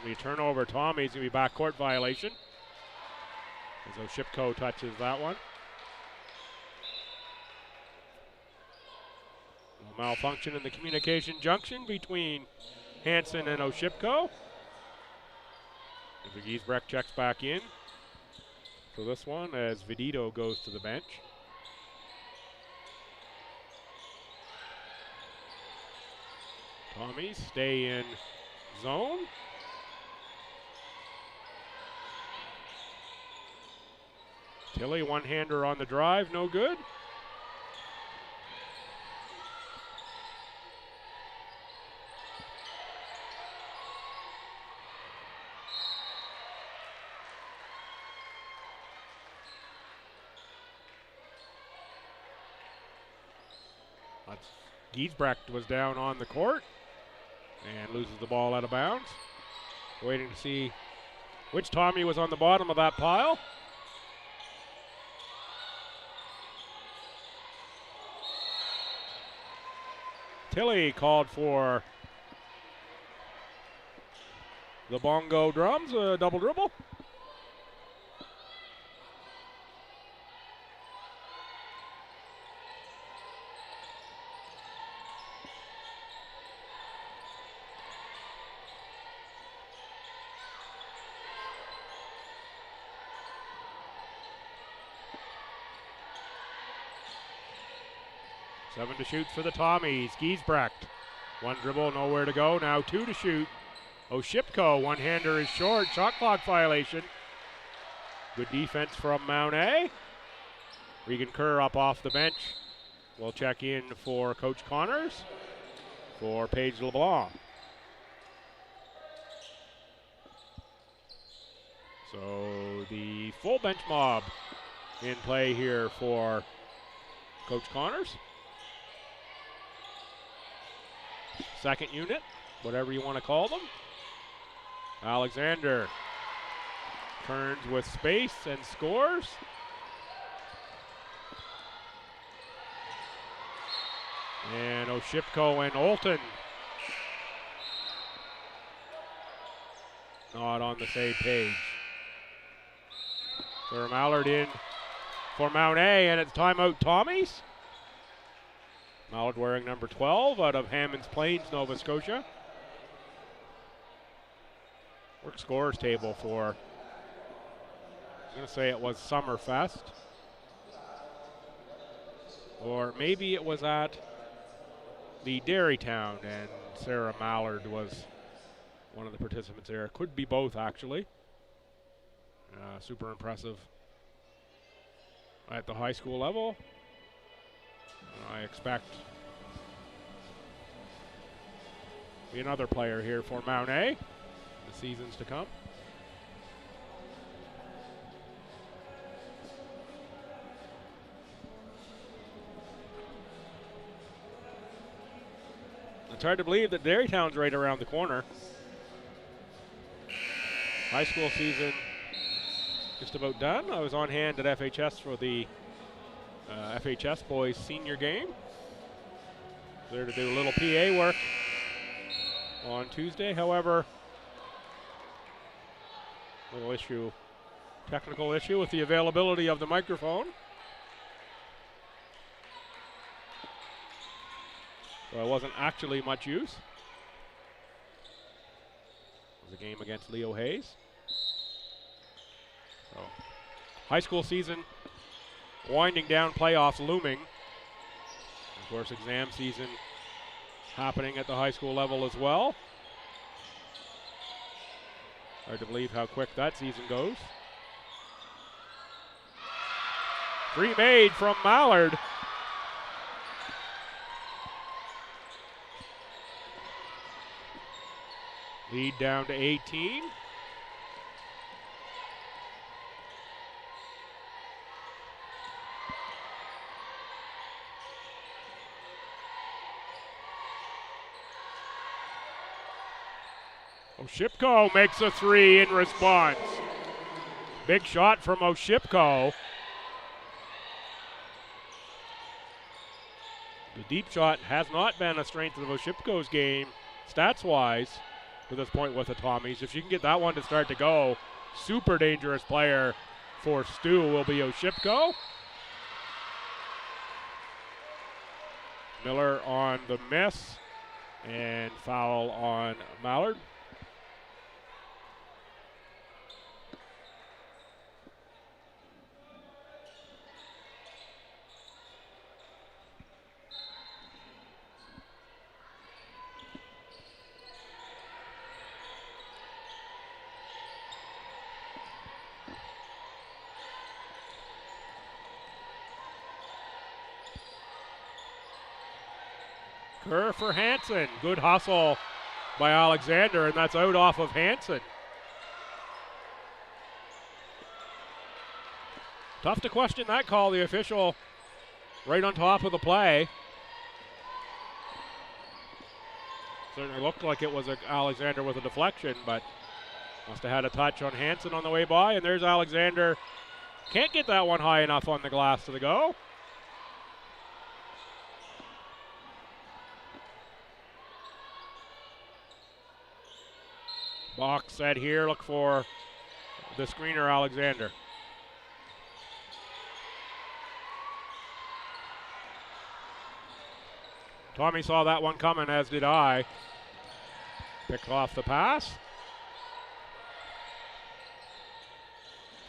Speaker 1: We turnover, Tommy's going to be backcourt violation as Oshipko touches that one. A malfunction in the communication junction between Hansen and Oshipko. Giesbrecht checks back in for this one as Vidito goes to the bench. Tommies stay in zone. Tilley, one-hander on the drive, no good. Giesbrecht was down on the court and loses the ball out of bounds. Waiting to see which Tommy was on the bottom of that pile. Tilly called for the bongo drums, a double dribble. Seven to shoot for the Tommies. Giesbrecht. One dribble, nowhere to go. Now two to shoot. Oshipko, one-hander is short. Shot clock violation. Good defense from Mount A. Regan Kerr up off the bench. We'll check in for Coach Connors for Paige LeBlanc. So the full bench mob in play here for Coach Connors. Second unit, whatever you want to call them. Alexander turns with space and scores. And Oshipko and Olton not on the same page. Sarah Mallard in for Mount A, and it's timeout Tommies. Mallard wearing number 12 out of Hammonds Plains, Nova Scotia. Work scores table for, I'm going to say it was Summerfest. Or maybe it was at the Dairytown, and Sarah Mallard was one of the participants there. Could be both, actually. Super impressive at the high school level. I expect to be another player here for Mount A the seasons to come. It's hard to believe that Dairytown's right around the corner. High school season just about done. I was on hand at FHS for the FHS boys senior game. There to do a little PA work on Tuesday. However, little technical issue with the availability of the microphone. So it wasn't actually much use. It was a game against Leo Hayes. So, high school season winding down, playoffs looming. Of course, exam season happening at the high school level as well. Hard to believe how quick that season goes. Three made from Mallard. Lead down to 18. Oshipko makes a three in response. Big shot from Oshipko. The deep shot has not been a strength of Oshipko's game, stats-wise, to this point with the Tommies. If she can get that one to start to go, super dangerous player for STU will be Oshipko. Miller on the miss, and foul on Mallard. Kerr for Hansen. Good hustle by Alexander, and that's out off of Hansen. Tough to question that call. The official right on top of the play. Certainly looked like it was Alexander with a deflection, but must have had a touch on Hansen on the way by, and there's Alexander. Can't get that one high enough on the glass to the go. Box set here. Look for the screener, Alexander. Tommy saw that one coming, as did I. Picked off the pass.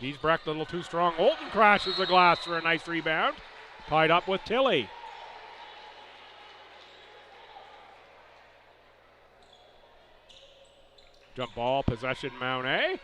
Speaker 1: Giesbrecht a little too strong. Olton crashes the glass for a nice rebound. Tied up with Tilley. Jump ball, possession, Mount A.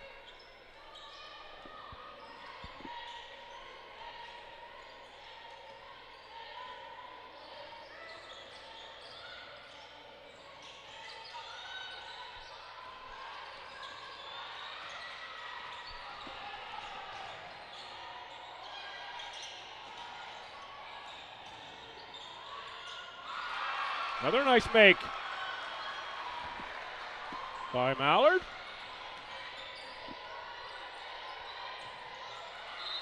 Speaker 1: Another nice make by Mallard.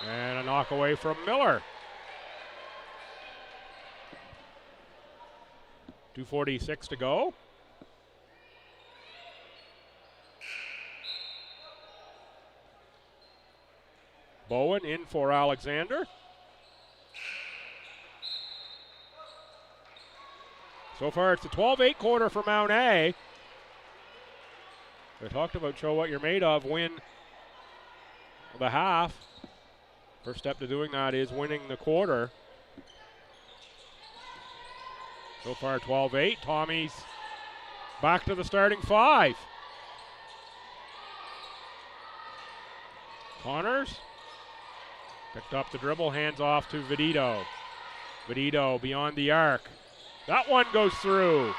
Speaker 1: And a knock away from Miller. 2:46 to go. Bowen in for Alexander. So far, it's a 12-8 quarter for Mount A. We talked about show what you're made of, win the half. First step to doing that is winning the quarter. So far, 12-8. Tommy's back to the starting five. Connors picked up the dribble, hands off to Vedito. Vedito beyond the arc. That one goes through.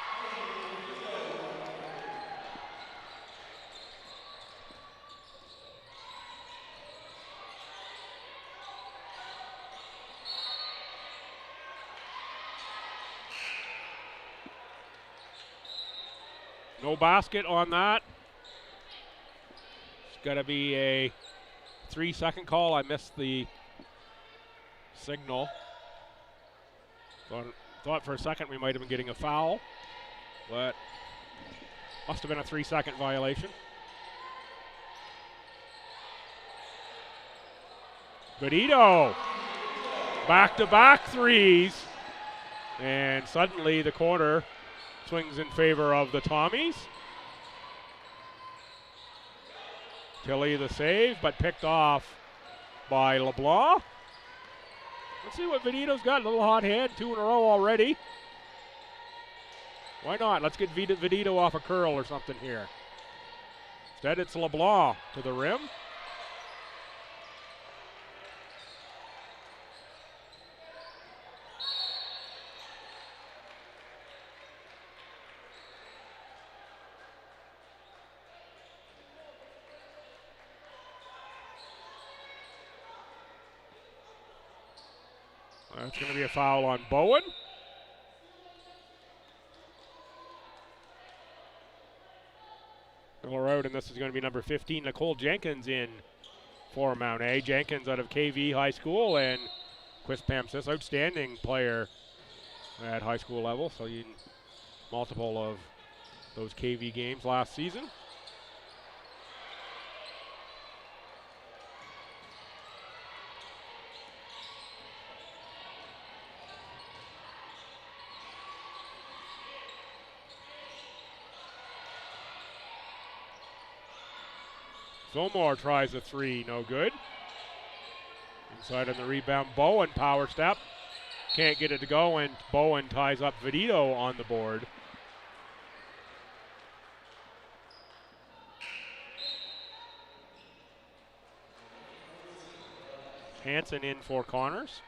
Speaker 1: No basket on that. It's got to be a 3-second call. I missed the signal. Thought for a second we might have been getting a foul, but must have been a 3-second violation. Vedito, back-to-back threes, and suddenly the quarter swings in favor of the Tommies. Tilley the save, but picked off by LeBlanc. Let's see what Vedito's got. A little hot hand, 2 in a row already. Why not? Let's get Vedito off a curl or something here. Instead, it's LeBlanc to the rim. That's going to be a foul on Bowen. Miller out, and this is going to be number 15, Nicole Jenkins, in for Mount A. Jenkins out of KV High School, and Quispamsis, outstanding player at high school level. So you multiple of those KV games last season. Fillmore tries a three, no good. Inside on the rebound, Bowen, power step. Can't get it to go, and Bowen ties up Vedito on the board. Hansen in for Connors.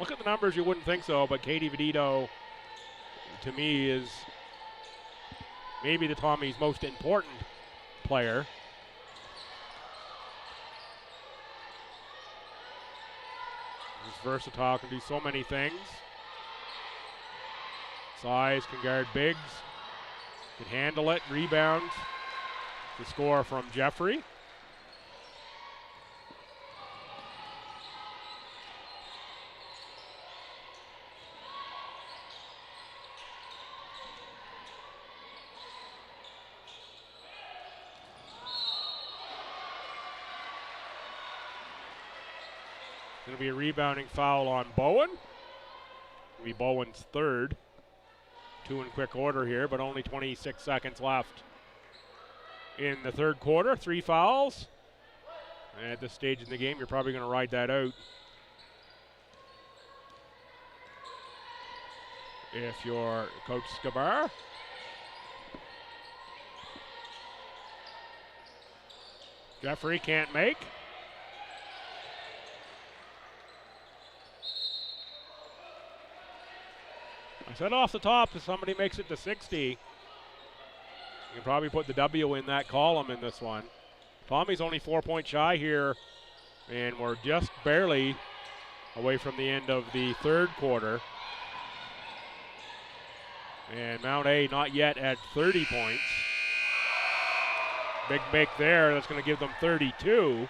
Speaker 1: Look at the numbers, you wouldn't think so, but Katie Vedito, to me, is maybe the Tommy's most important player. He's versatile, can do so many things. Size, can guard bigs, can handle it, rebound. The score from Jeffrey. Going to be a rebounding foul on Bowen. It'll be Bowen's third. 2 in quick order here, but only 26 seconds left in the third quarter. 3 fouls. And at this stage in the game, you're probably going to ride that out if you're Coach Skabar. Jeffrey can't make. I said off the top, if somebody makes it to 60, you can probably put the W in that column in this one. Tommy's only 4 points shy here, and we're just barely away from the end of the third quarter. And Mount A not yet at 30 points. Big make there, that's going to give them 32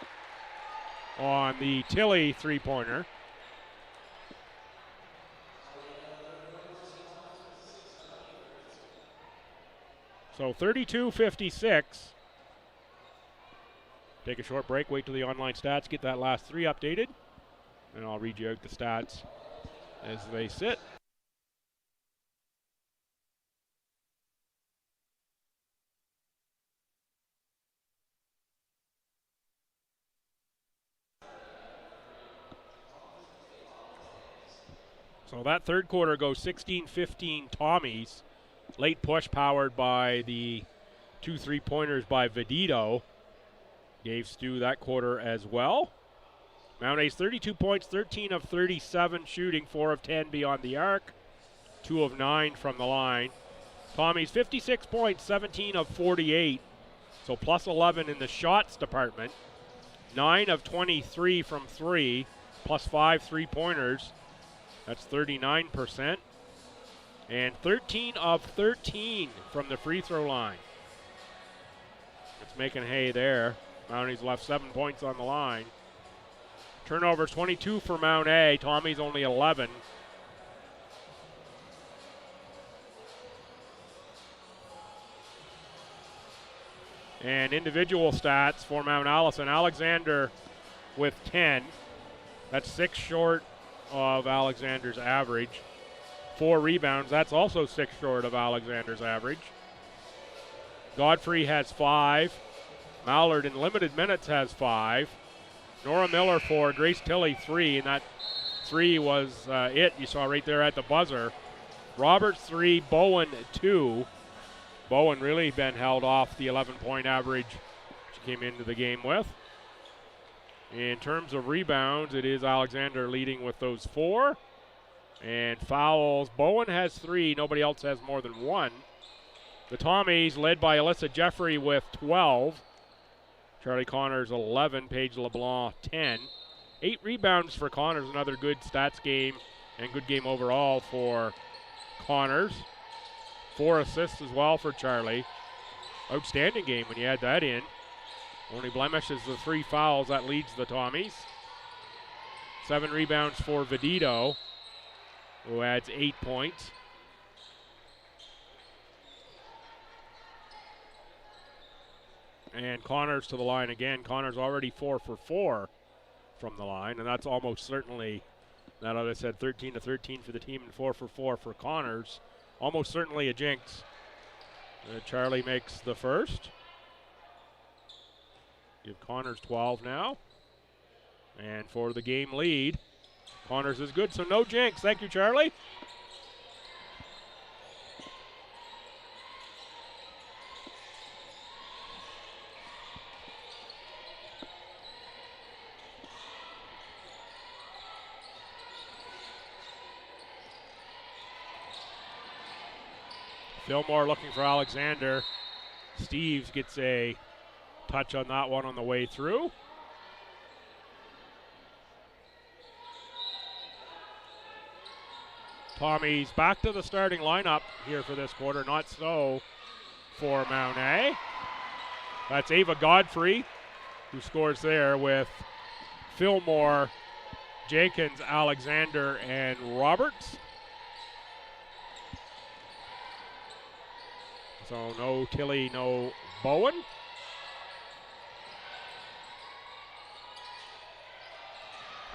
Speaker 1: on the Tilly three-pointer. So 32-56. Take a short break, wait till the online stats get that last 3 updated, and I'll read you out the stats as they sit. So that third quarter goes 16-15 Tommies. Late push powered by the 2 3-pointers by Vedito. Gave STU that quarter as well. Mount A's 32 points, 13 of 37 shooting, 4 of 10 beyond the arc, 2 of 9 from the line. Tommy's 56 points, 17 of 48, so plus 11 in the shots department. 9 of 23 from 3, plus 5 3-pointers. That's 39%. And 13 of 13 from the free throw line. It's making hay there. Mounties left 7 points on the line. Turnovers 22 for Mount A. Tommy's only 11. And individual stats for Mount Allison. Alexander with 10. That's 6 short of Alexander's average. 4 rebounds. That's also 6 short of Alexander's average. Godfrey has 5. Mallard in limited minutes has 5. Nora Miller 4. Grace Tilley 3. And that 3 was it you saw right there at the buzzer. Roberts 3. Bowen 2. Bowen really been held off the 11-point average she came into the game with. In terms of rebounds, it is Alexander leading with those 4. And fouls, Bowen has 3. Nobody else has more than 1. The Tommies led by Alyssa Jeffrey with 12. Charlie Connors 11. Paige LeBlanc 10. 8 rebounds for Connors. Another good stats game and good game overall for Connors. 4 assists as well for Charlie. Outstanding game when you add that in. Only blemish is the 3 fouls. That leads the Tommies. 7 rebounds for Vedito, who adds 8 points. And Connors to the line again. Connors already 4 for 4 from the line, and that's almost certainly, now that I said 13 to 13 for the team and 4 for 4 for Connors, almost certainly a jinx. Charlie makes the first. Give Connors 12 now. And for the game lead, Connors is good, so no jinx. Thank you, Charlie. Fillmore looking for Alexander. Steves gets a touch on that one on the way through. Tommy's back to the starting lineup here for this quarter. Not so for Mount A. That's Ava Godfrey who scores there with Fillmore, Jenkins, Alexander, and Roberts. So no Tilly, no Bowen.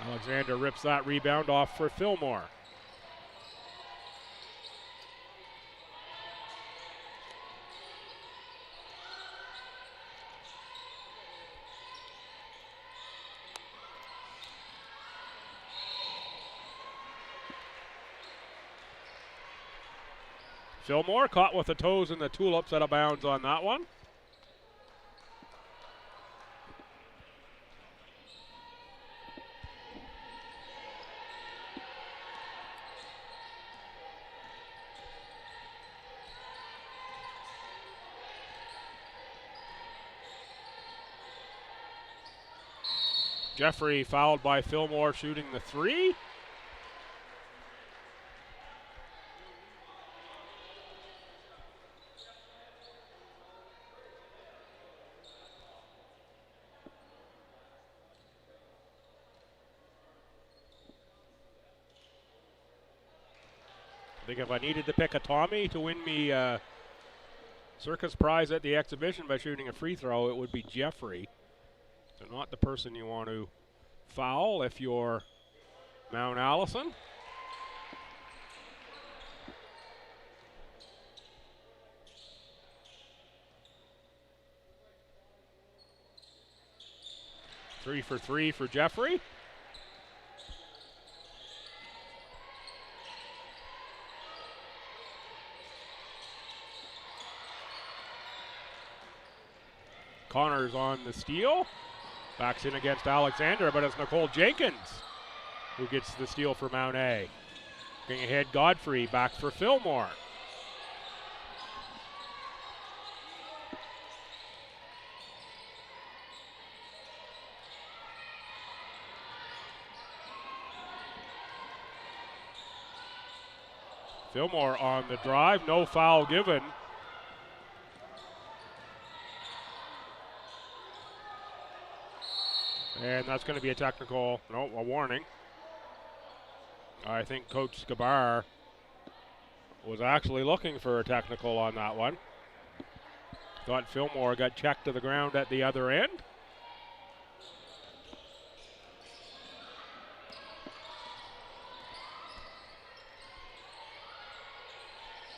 Speaker 1: Alexander rips that rebound off for Fillmore. Fillmore caught with the toes in the tulips, out of bounds on that one. Jeffrey fouled by Fillmore shooting the three. I think if I needed to pick a Tommy to win me circus prize at the exhibition by shooting a free throw, it would be Jeffrey. So not the person you want to foul if you're Mount Allison. Three for Jeffrey. Connors on the steal. Backs in against Alexander, but it's Nicole Jenkins who gets the steal for Mount A. Looking ahead, Godfrey back for Fillmore. Fillmore on the drive, no foul given. And that's going to be a technical, no, a warning. I think Coach Skabar was actually looking for a technical on that one. Thought Fillmore got checked to the ground at the other end.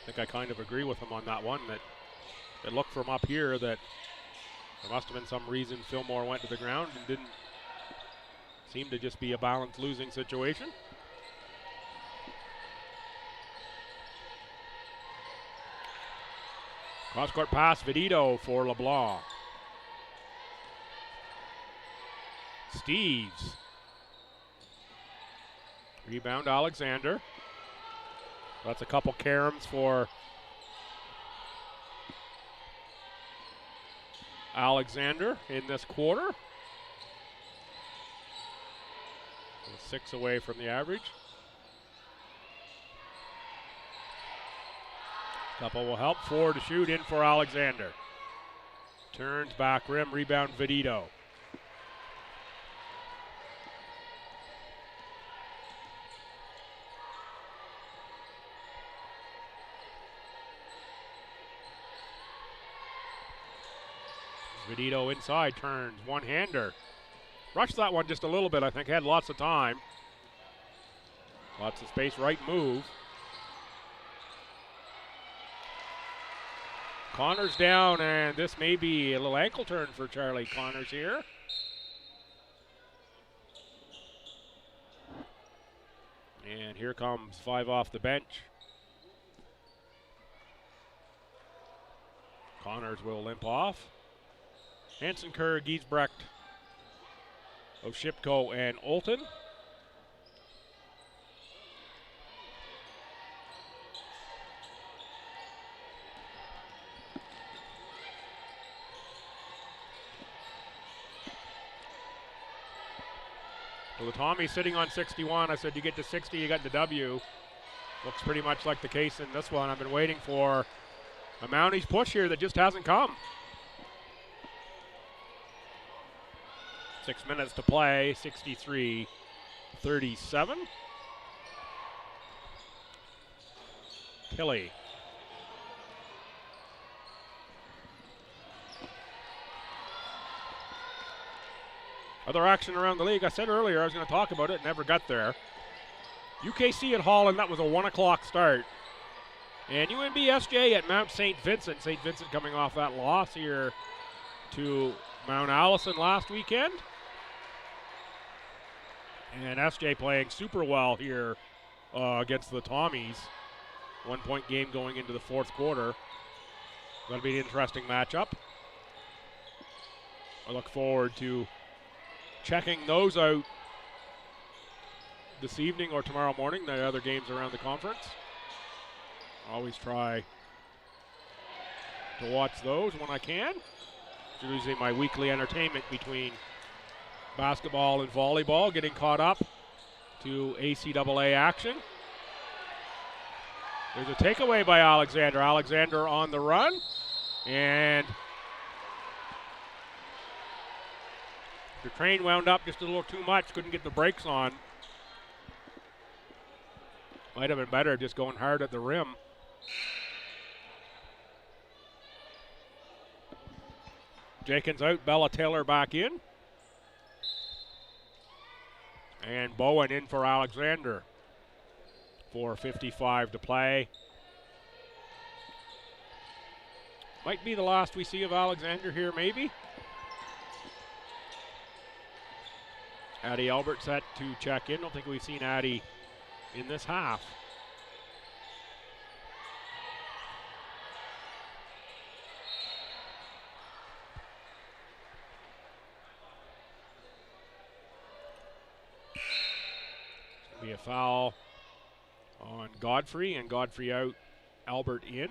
Speaker 1: I think I kind of agree with him on that one, that it looked from up here that there must have been some reason Fillmore went to the ground and didn't seem to just be a balanced losing situation. Cross-court pass, Vidito for LeBlanc. Steves. Rebound, Alexander. That's a couple caroms for Alexander in this quarter. 6 away from the average. Couple will help. 4 to shoot in for Alexander. Turns back rim, rebound Vidito. Vidito inside, turns, one-hander. Rushed that one just a little bit, I think. Had lots of time. Lots of space, right move. Connors down, and this may be a little ankle turn for Charlie Connors here. And here comes 5 off the bench. Connors will limp off. Hansen, Kerr, Giesbrecht, Oshipko, and Olton. So with Tommy sitting on 61, I said you get to 60, you got the W. Looks pretty much like the case in this one. I've been waiting for a Mounties push here that just hasn't come. 6 minutes to play, 63-37. Tilly. Other action around the league. I said earlier I was going to talk about it, never got there. UKC at Holland, that was a 1 o'clock start. And UNBSJ at Mount St. Vincent. St. Vincent coming off that loss here to Mount Allison last weekend. And SJ playing super well here against the Tommies. 1 point game going into the fourth quarter. That'll be an interesting matchup. I look forward to checking those out this evening or tomorrow morning, the other games around the conference. Always try to watch those when I can. It's usually my weekly entertainment between basketball and volleyball, getting caught up to ACAA action. There's a takeaway by Alexander. Alexander on the run, and the train wound up just a little too much, couldn't get the brakes on. Might have been better just going hard at the rim. Jenkins out, Bella Taylor back in. And Bowen in for Alexander. 4:55 to play. Might be the last we see of Alexander here, maybe. Addie Albert set to check in. Don't think we've seen Addie in this half. Be a foul on Godfrey, and Godfrey out, Albert in.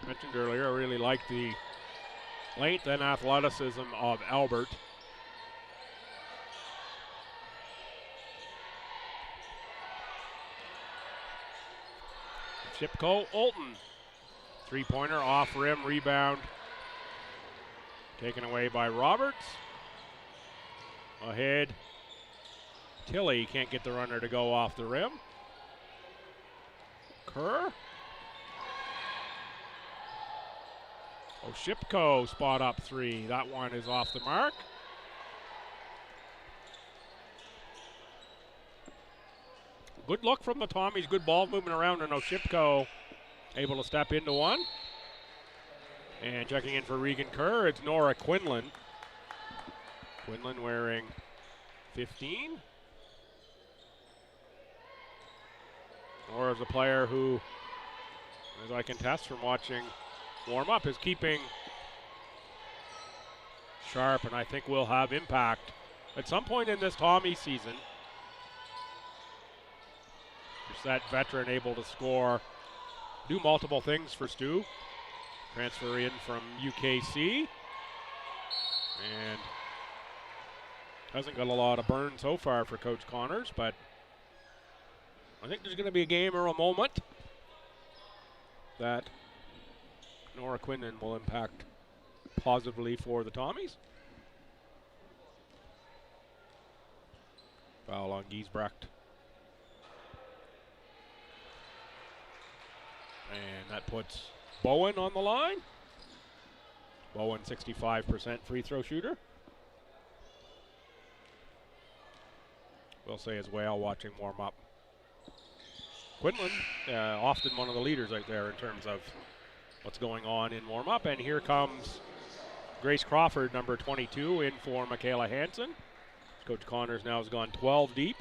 Speaker 1: Mentioned earlier, I really like the length and athleticism of Albert. Shipko Olton, three-pointer off rim, rebound. Taken away by Roberts. Ahead. Tilley can't get the runner to go off the rim. Kerr. Shipko spot up three. That one is off the mark. Good look from the Tommies. Good ball movement around, and Shipko able to step into one. And checking in for Regan Kerr, it's Nora Quinlan. Quinlan wearing 15. Nora's a player who, as I can test from watching warm up, is keeping sharp, and I think will have impact at some point in this Tommy season. Just that veteran able to score, do multiple things for Stu. Transfer in from UKC, and hasn't got a lot of burn so far for Coach Connors, but I think there's going to be a game or a moment that Nora Quinlan will impact positively for the Tommies. Foul on Giesbrecht. And that puts Bowen on the line. Bowen, 65% free throw shooter. We'll say as well watching warm up. Quinlan, often one of the leaders out there in terms of what's going on in warm up. And here comes Grace Crawford, number 22, in for Michaela Hansen. Coach Connors now has gone 12 deep.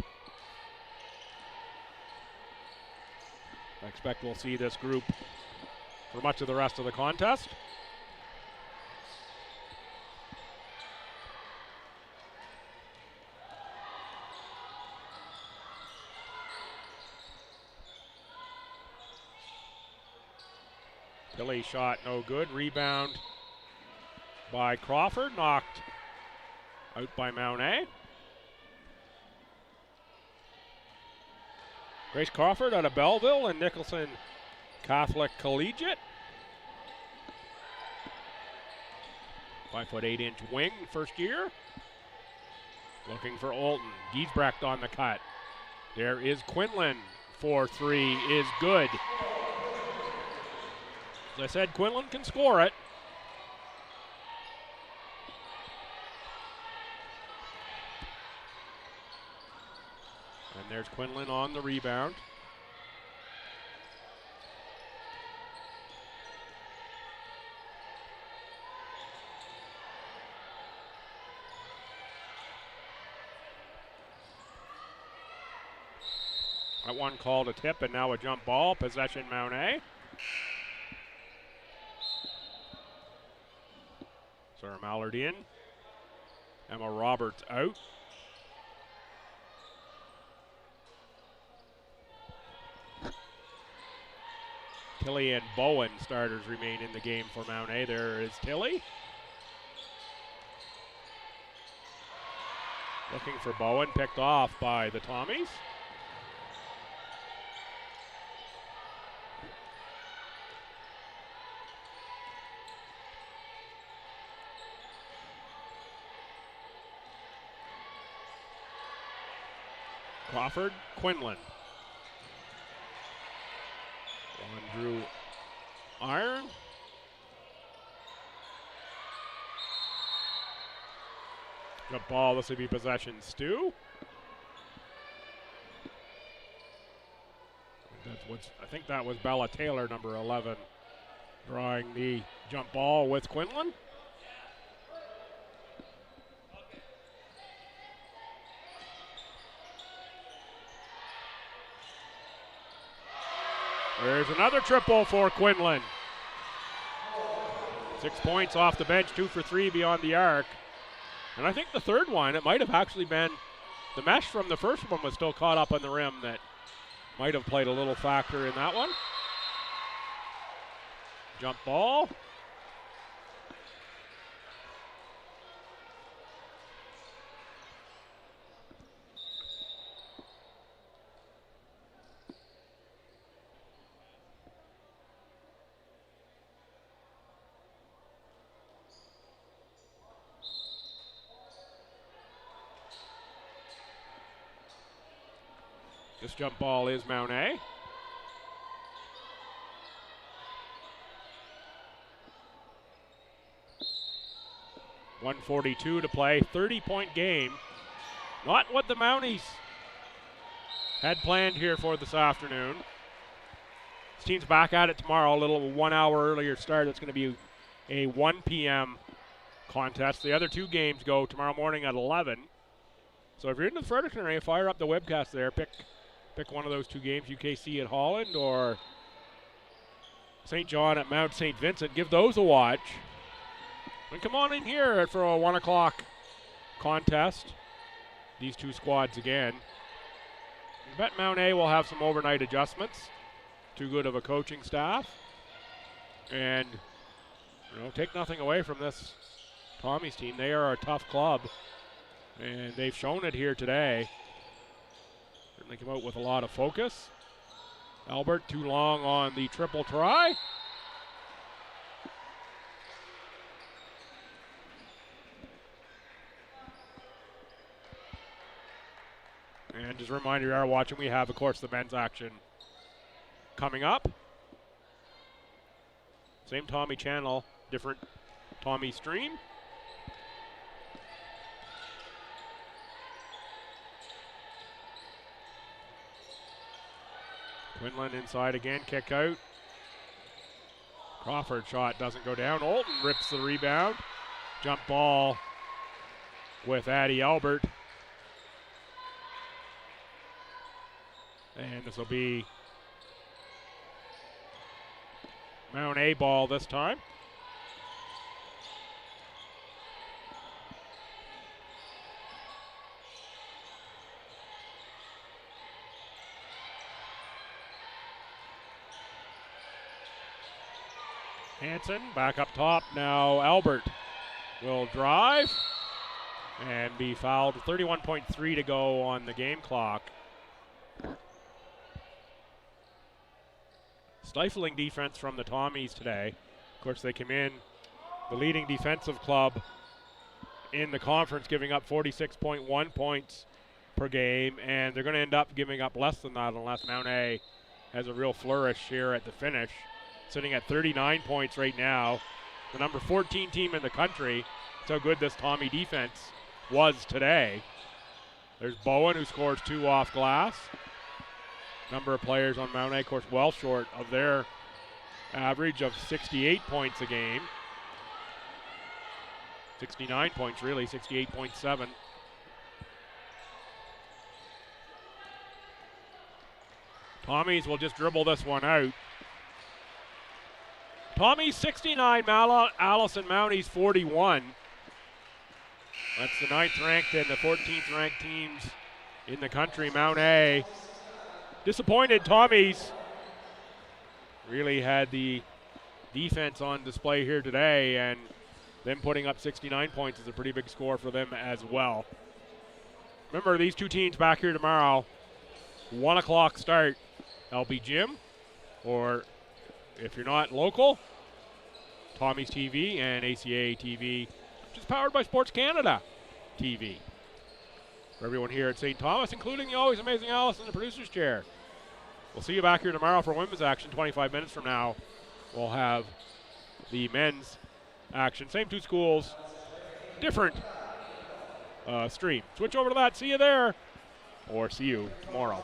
Speaker 1: I expect we'll see this group for much of the rest of the contest. Tilly shot no good. Rebound by Crawford, knocked out by Mount A. Grace Crawford out of Belleville and Nicholson Catholic Collegiate. 5'8" wing, first year. Looking for Olton. Giesbrecht on the cut. There is Quinlan for three, is good. As I said, Quinlan can score it. And there's Quinlan on the rebound. That one called a tip and now a jump ball. Possession Mount A. Sarah Mallard in. Emma Roberts out. Tilly and Bowen starters remain in the game for Mount A. There is Tilly. Looking for Bowen, picked off by the Tommies. Crawford, Quinlan. One Drew Iron. Jump ball, this would be possession STU. I think that was Bella Taylor, number 11, drawing the jump ball with Quinlan. There's another triple for Quinlan. 6 points off the bench, 2 for 3 beyond the arc. And I think the third one, it might have actually been the mesh from the first one was still caught up on the rim that might have played a little factor in that one. Jump ball. This jump ball is Mount A. .142 to play, 30-point game. Not what the Mounties had planned here for this afternoon. This team's back at it tomorrow, a little 1 hour earlier start. It's going to be a 1 p.m. contest. The other two games go tomorrow morning at 11. So if you're in the Fredericton area, fire up the webcast there. Pick one of those two games, UKC at Holland or St. John at Mount St. Vincent. Give those a watch. And come on in here for a 1 o'clock contest. These two squads again. I bet Mount A will have some overnight adjustments. Too good of a coaching staff. And, take nothing away from this Tommy's team. They are a tough club. And they've shown it here today. Certainly come out with a lot of focus. Albert too long on the triple try. And just a reminder, you are watching, we have, of course, the men's action coming up. Same Tommy channel, different Tommy stream. Quinlan inside again, kick out. Crawford shot doesn't go down. Olton rips the rebound. Jump ball with Addie Albert. And this will be Mount A ball this time. Hanson back up top. Now Albert will drive and be fouled. 31.3 to go on the game clock. Stifling defense from the Tommies today. Of course, they come in the leading defensive club in the conference, giving up 46.1 points per game, and they're going to end up giving up less than that unless Mount A has a real flourish here at the finish. sitting at 39 points right now. The number 14 team in the country. That's how good this Tommy defense was today. There's Bowen, who scores 2 off glass. Number of players on Mount A, of course, well short of their average of 68 points a game. 69 points, really, 68.7. Tommies will just dribble this one out. Tommy's 69, Allison Mounties 41. That's the 9th ranked and the 14th ranked teams in the country. Mount A disappointed. Tommies really had the defense on display here today, and them putting up 69 points is a pretty big score for them as well. Remember, these two teams back here tomorrow, 1 o'clock start. LB Gym, or if you're not local, Tommy's TV and ACAA TV, which is powered by Sports Canada TV. For everyone here at St. Thomas, including the always amazing Alice in the producer's chair. We'll see you back here tomorrow for women's action. 25 minutes from now, we'll have the men's action. Same two schools, different stream. Switch over to that. See you there, or see you tomorrow.